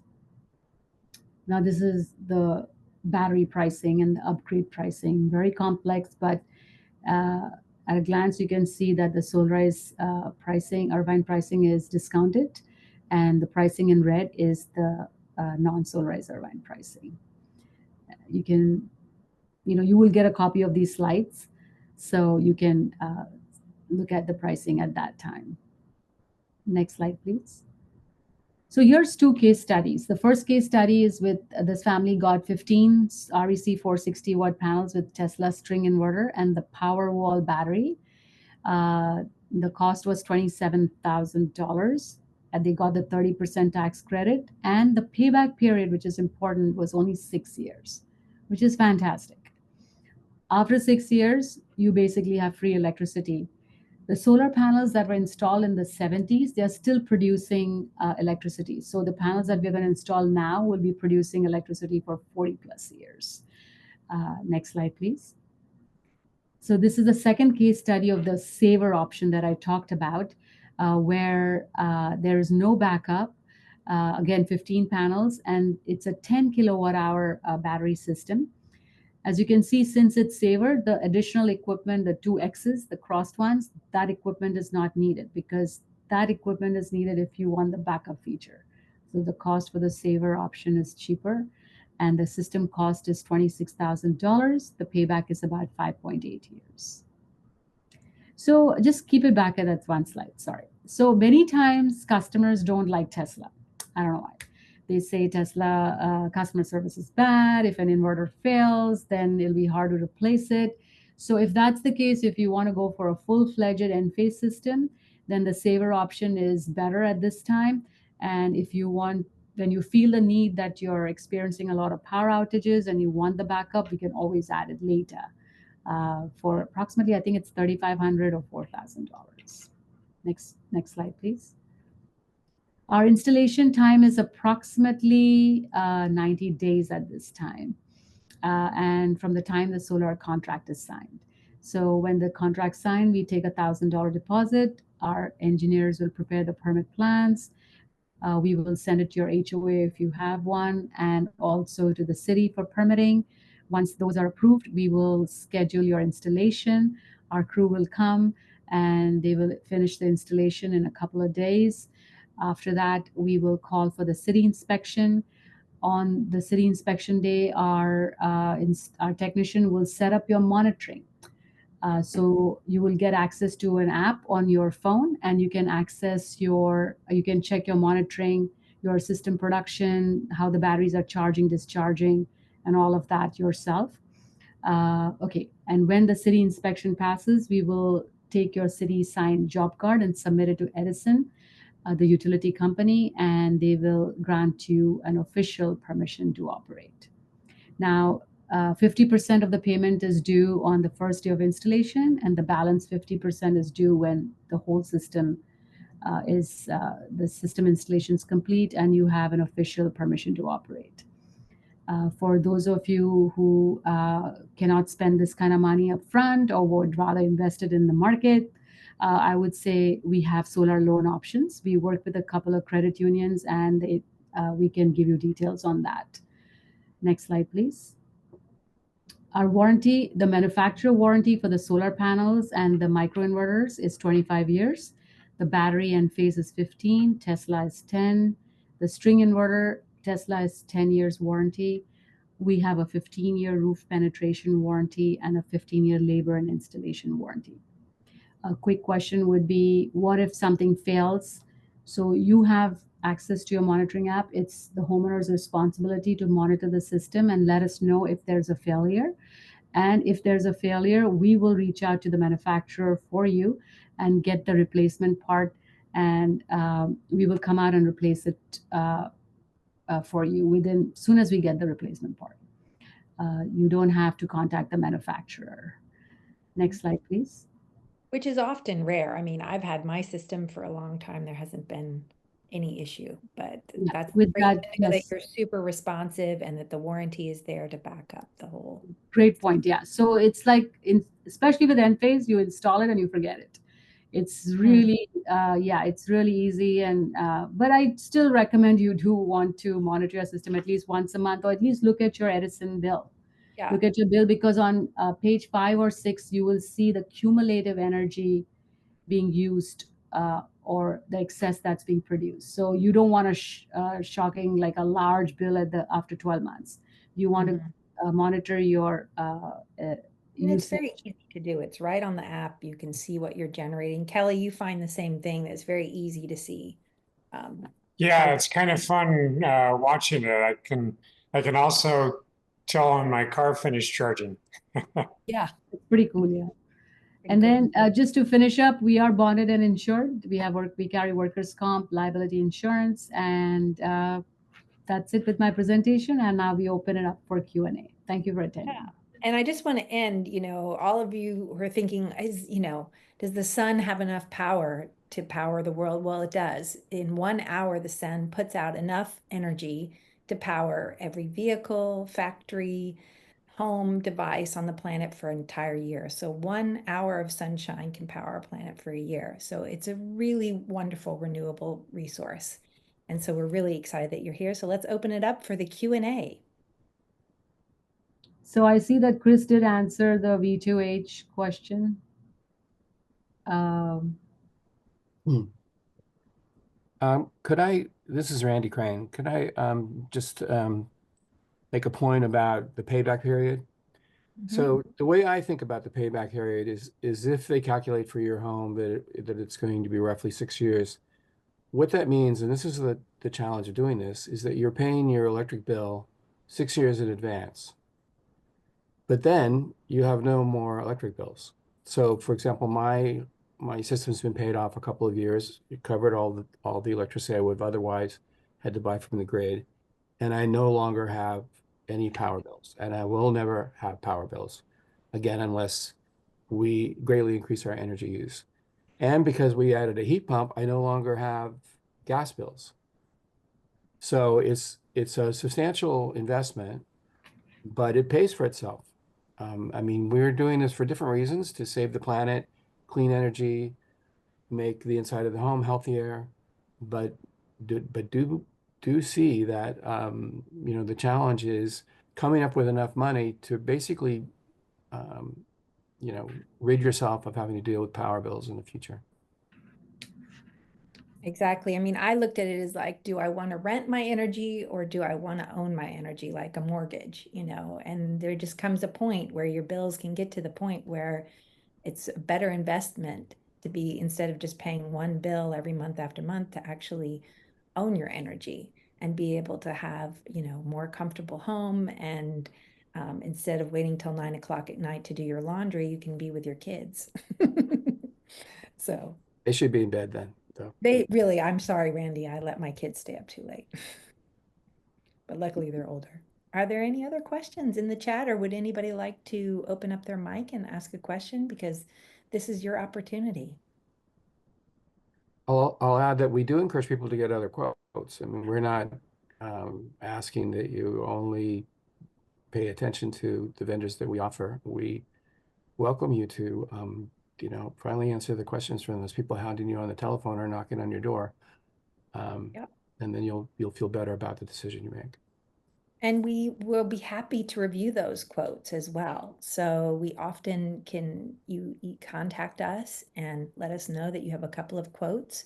Now, this is the battery pricing and the upgrade pricing, very complex, but at a glance, you can see that the Solarize pricing, Irvine pricing is discounted, and the pricing in red is the non-Solarize Irvine pricing. You can, you will get a copy of these slides, so you can look at the pricing at that time. Next slide, please. So here's two case studies. The first case study is with this family got 15 REC 460 watt panels with Tesla string inverter and the Powerwall battery. The cost was $27,000, and they got the 30% tax credit. And the payback period, which is important, was only 6 years, which is fantastic. After 6 years, you basically have free electricity. The solar panels that were installed in the 70s, they're still producing electricity. So the panels that we're going to install now will be producing electricity for 40 plus years. Next slide, please. So this is the second case study of the saver option that I talked about, where there is no backup. Again, 15 panels, and it's a 10 kilowatt hour battery system. As you can see, since it's saver, the additional equipment, the 2Xs, the crossed ones, that equipment is not needed because that equipment is needed if you want the backup feature. So the cost for the saver option is cheaper, and the system cost is $26,000. The payback is about 5.8 years. So just keep it back at that one slide, sorry. So many times customers don't like Tesla. I don't know why. They say Tesla customer service is bad. If an inverter fails, then it'll be hard to replace it. So if that's the case, if you want to go for a full-fledged Enphase system, then the saver option is better at this time. And if you want, when you feel the need that you're experiencing a lot of power outages and you want the backup, you can always add it later for approximately, I think it's $3,500 or $4,000. Next slide, please. Our installation time is approximately 90 days at this time, and from the time the solar contract is signed. So when the contract's signed, we take $1,000 deposit. Our engineers will prepare the permit plans. We will send it to your HOA if you have one, and also to the city for permitting. Once those are approved, we will schedule your installation. Our crew will come and they will finish the installation in a couple of days. After that, we will call for the city inspection. On the city inspection day, our technician will set up your monitoring. So you will get access to an app on your phone, and you can you can check your monitoring, your system production, how the batteries are charging, discharging, and all of that yourself. Okay, and when the city inspection passes, we will take your city signed job card and submit it to Edison, the utility company, and they will grant you an official permission to operate. Now, 50% of the payment is due on the first day of installation, and the balance 50% is due when the whole system the system installation is complete and you have an official permission to operate. For those of you who cannot spend this kind of money up front or would rather invest it in the market, I would say we have solar loan options. We work with a couple of credit unions, and we can give you details on that. Next slide, please. Our warranty, the manufacturer warranty for the solar panels and the microinverters is 25 years. The battery Enphase is 15, Tesla is 10. The string inverter, Tesla is 10 years warranty. We have a 15-year roof penetration warranty and a 15-year labor and installation warranty. A quick question would be, what if something fails? So you have access to your monitoring app. It's the homeowner's responsibility to monitor the system and let us know if there's a failure. And if there's a failure, we will reach out to the manufacturer for you and get the replacement part, and we will come out and replace it for you as soon as we get the replacement part. You don't have to contact the manufacturer. Next slide, please. Which is often rare. I mean, I've had my system for a long time. There hasn't been any issue, but that's with great that, to know that yes. you're super responsive and that the warranty is there to back up the whole. Great point. Yeah. So it's like, especially with Enphase, you install it and you forget it. It's really, yeah, it's really easy. And but I still recommend you do want to monitor your system at least once a month, or at least look at your Edison bill. Yeah. Look at your bill, because on page 5 or 6, you will see the cumulative energy being used, or the excess that's being produced. So you don't want a shocking, like a large bill after 12 months. You want to monitor your And it's very usage. easy to do. It's right on the app. You can see what you're generating. Kelly, you find the same thing. That's very easy to see. Yeah, it's kind of fun watching it. I can also tell when my car finished charging. Yeah. It's pretty cool, yeah. Pretty And cool. then just to finish up, we are bonded and insured. We carry workers' comp, liability insurance, and that's it with my presentation. And now we open it up for Q&A. Thank you for attending. And I just want to end, all of you who are thinking, does the sun have enough power to power the world? Well, it does. In 1 hour, the sun puts out enough energy to power every vehicle, factory, home device on the planet for an entire year. So 1 hour of sunshine can power our planet for a year. So it's a really wonderful renewable resource. And so we're really excited that you're here. So let's open it up for the Q&A. So I see that Chris did answer the V2H question. Um, This is Randy Crane. Could I just make a point about the payback period? So the way I think about the payback period is if they calculate for your home that it's going to be roughly 6 years, what that means, and this is the challenge of doing this, is that you're paying your electric bill 6 years in advance. But then you have no more electric bills. So for example, my system's been paid off a couple of years. It covered all the electricity I would have otherwise had to buy from the grid. And I no longer have any power bills. And I will never have power bills again unless we greatly increase our energy use. And because we added a heat pump, I no longer have gas bills. So it's a substantial investment, but it pays for itself. I mean, we're doing this for different reasons: to save the planet, clean energy, make the inside of the home healthier. But do see that the challenge is coming up with enough money to basically rid yourself of having to deal with power bills in the future. Exactly. I mean, I looked at it as like, do I want to rent my energy or do I want to own my energy like a mortgage, And there just comes a point where your bills can get to the point where it's a better investment to be, instead of just paying one bill every month after month, to actually own your energy and be able to have, more comfortable home. And instead of waiting till 9 o'clock at night to do your laundry, you can be with your kids. So They should be in bed then, though. I'm sorry, Randy, I let my kids stay up too late. But luckily they're older. Are there any other questions in the chat, or would anybody like to open up their mic and ask a question? Because this is your opportunity. I'll add that we do encourage people to get other quotes. I mean, we're not asking that you only pay attention to the vendors that we offer. We welcome you to finally answer the questions from those people hounding you on the telephone or knocking on your door. Yep. And then you'll feel better about the decision you make. And we will be happy to review those quotes as well. So we often you contact us and let us know that you have a couple of quotes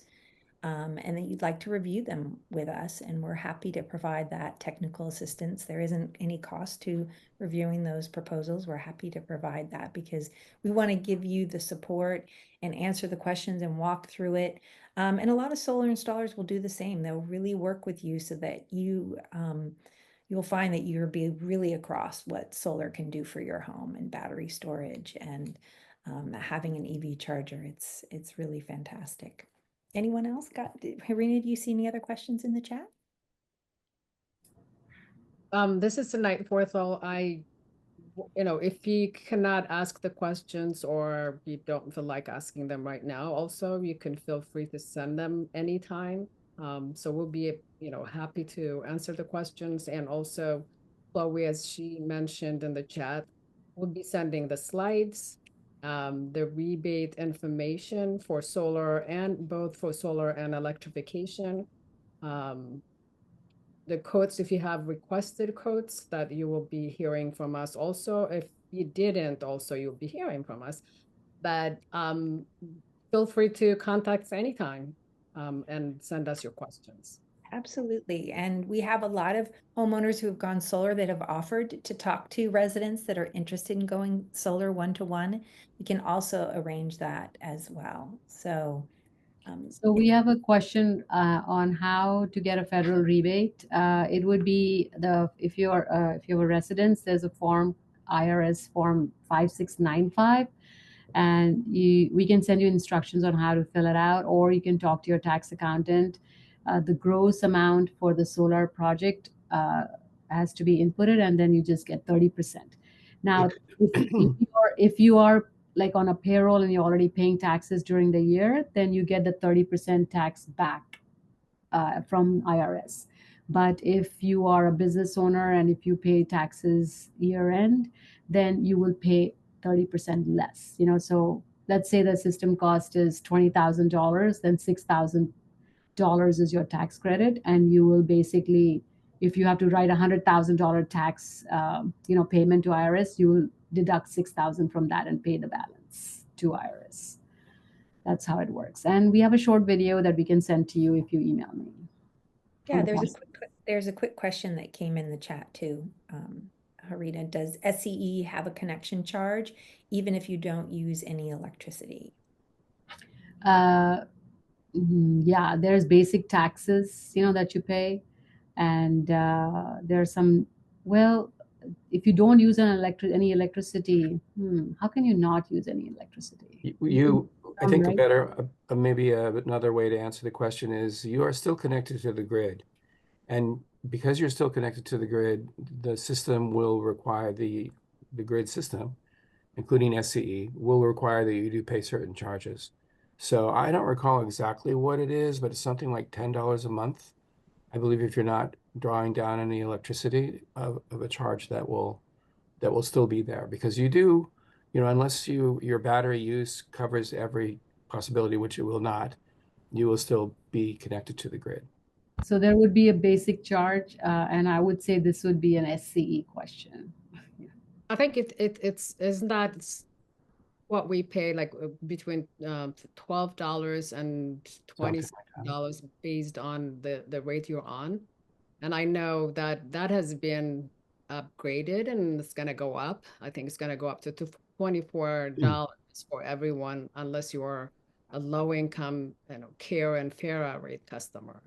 and that you'd like to review them with us. And we're happy to provide that technical assistance. There isn't any cost to reviewing those proposals. We're happy to provide that because we want to give you the support and answer the questions and walk through it. And a lot of solar installers will do the same. They'll really work with you so that you'll find that you'll be really across what solar can do for your home and battery storage and having an EV charger. It's really fantastic. Anyone else Harina, do you see any other questions in the chat? This is the night Forthwell. If you cannot ask the questions or you don't feel like asking them right now, also, you can feel free to send them anytime. So we'll be, happy to answer the questions. And also, Chloe, as she mentioned in the chat, we'll be sending the slides the rebate information for solar and both for solar and electrification. The quotes, if you have requested quotes, that you will be hearing from us. Also, if you didn't, also you'll be hearing from us. But feel free to contact us anytime and send us your questions. Absolutely. And we have a lot of homeowners who have gone solar that have offered to talk to residents that are interested in going solar one-to-one. We can also arrange that as well. So, So we have a question on how to get a federal rebate. It would be if you have a residence, there's a form, IRS form 5695, and we can send you instructions on how to fill it out, or you can talk to your tax accountant. The gross amount for the solar project has to be inputted, and then you just get 30%. Now, if you are like on a payroll and you're already paying taxes during the year, then you get the 30% tax back from IRS. But if you are a business owner and if you pay taxes year end, then you will pay 30% less. So let's say the system cost is $20,000, then $6,000 is your tax credit, and you will basically, if you have to write $100,000 tax, payment to IRS, you will deduct 6,000 from that and pay the balance to IRS. That's how it works. And we have a short video that we can send to you if you email me. yeah, there's a quick question that came in the chat too. Harita, does SCE have a connection charge even if you don't use any electricity? Yeah, there's basic taxes, that you pay. And there's some, well, if you don't use any electricity, how can you not use any electricity? I think Right? maybe another way to answer the question is you are still connected to the grid. And because you're still connected to the grid, the system will require the grid system, including SCE, will require that you do pay certain charges. So I don't recall exactly what it is, but it's something like $10 a month. I believe if you're not drawing down any electricity of a charge that will still be there because you do, unless your battery use covers every possibility, which it will not, you will still be connected to the grid. So there would be a basic charge, and I would say this would be an SCE question. I think isn't that what we pay, like between $12 and $20 based on the rate you're on. And I know that has been upgraded and it's going to go up. I think it's going to go up to $24 for everyone, unless you're a low income, care and FARA rate customer.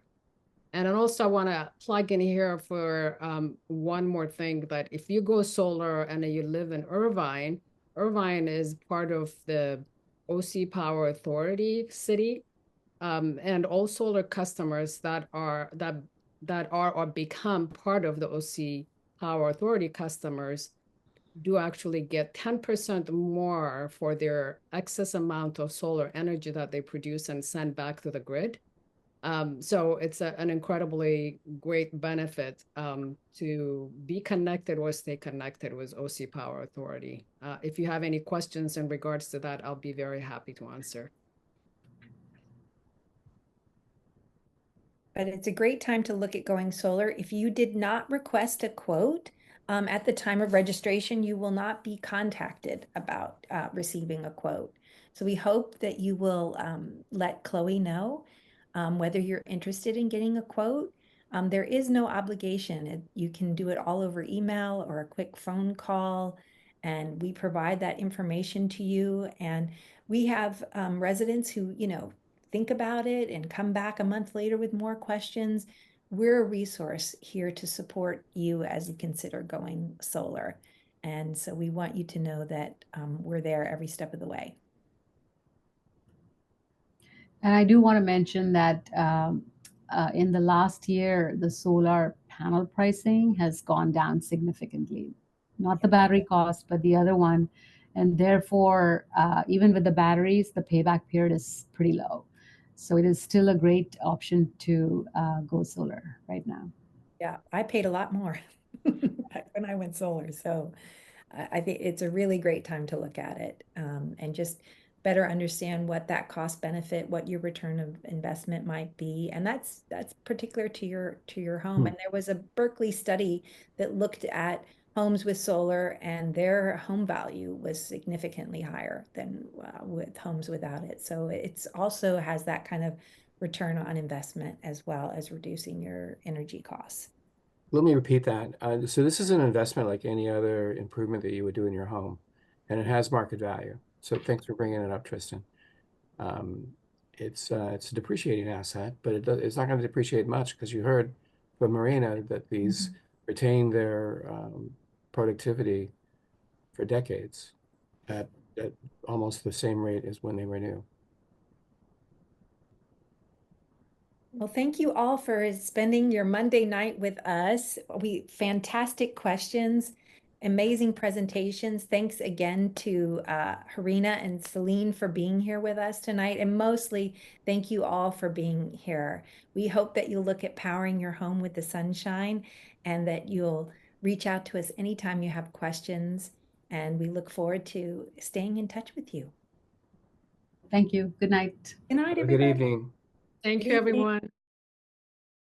And then also I want to plug in here for one more thing, that if you go solar and you live in Irvine, Irvine is part of the OC Power Authority city, and all solar customers that are or become part of the OC Power Authority customers do actually get 10% more for their excess amount of solar energy that they produce and send back to the grid. So it's an incredibly great benefit to be connected or stay connected with OC Power Authority. If you have any questions in regards to that, I'll be very happy to answer. But it's a great time to look at going solar. If you did not request a quote at the time of registration, you will not be contacted about receiving a quote. So we hope that you will let Chloe know whether you're interested in getting a quote. There is no obligation. You can do it all over email or a quick phone call, and we provide that information to you. And we have residents who, think about it and come back a month later with more questions. We're a resource here to support you as you consider going solar. And so we want you to know that we're there every step of the way. And I do want to mention that in the last year, the solar panel pricing has gone down significantly. Not the battery cost, but the other one. And therefore, even with the batteries, the payback period is pretty low. So it is still a great option to go solar right now. Yeah, I paid a lot more back when I went solar. So I think it's a really great time to look at it, and just better understand what that cost benefit, what your return of investment might be. And that's particular to your home. And there was a Berkeley study that looked at homes with solar, and their home value was significantly higher than with homes without it. So it's also has that kind of return on investment as well as reducing your energy costs. Let me repeat that. So this is an investment like any other improvement that you would do in your home, and it has market value. So thanks for bringing it up, Tristan. It's a depreciating asset, but it's not going to depreciate much because you heard from Marina that these retain their productivity for decades at almost the same rate as when they renew. Well, thank you all for spending your Monday night with us. Fantastic questions, amazing presentations. Thanks again to Harina and Celine for being here with us tonight. And mostly, thank you all for being here. We hope that you'll look at powering your home with the sunshine, and that you'll reach out to us anytime you have questions. And we look forward to staying in touch with you. Thank you. Good night. Good night, Have a everybody. good evening. Thank Good you, evening. everyone.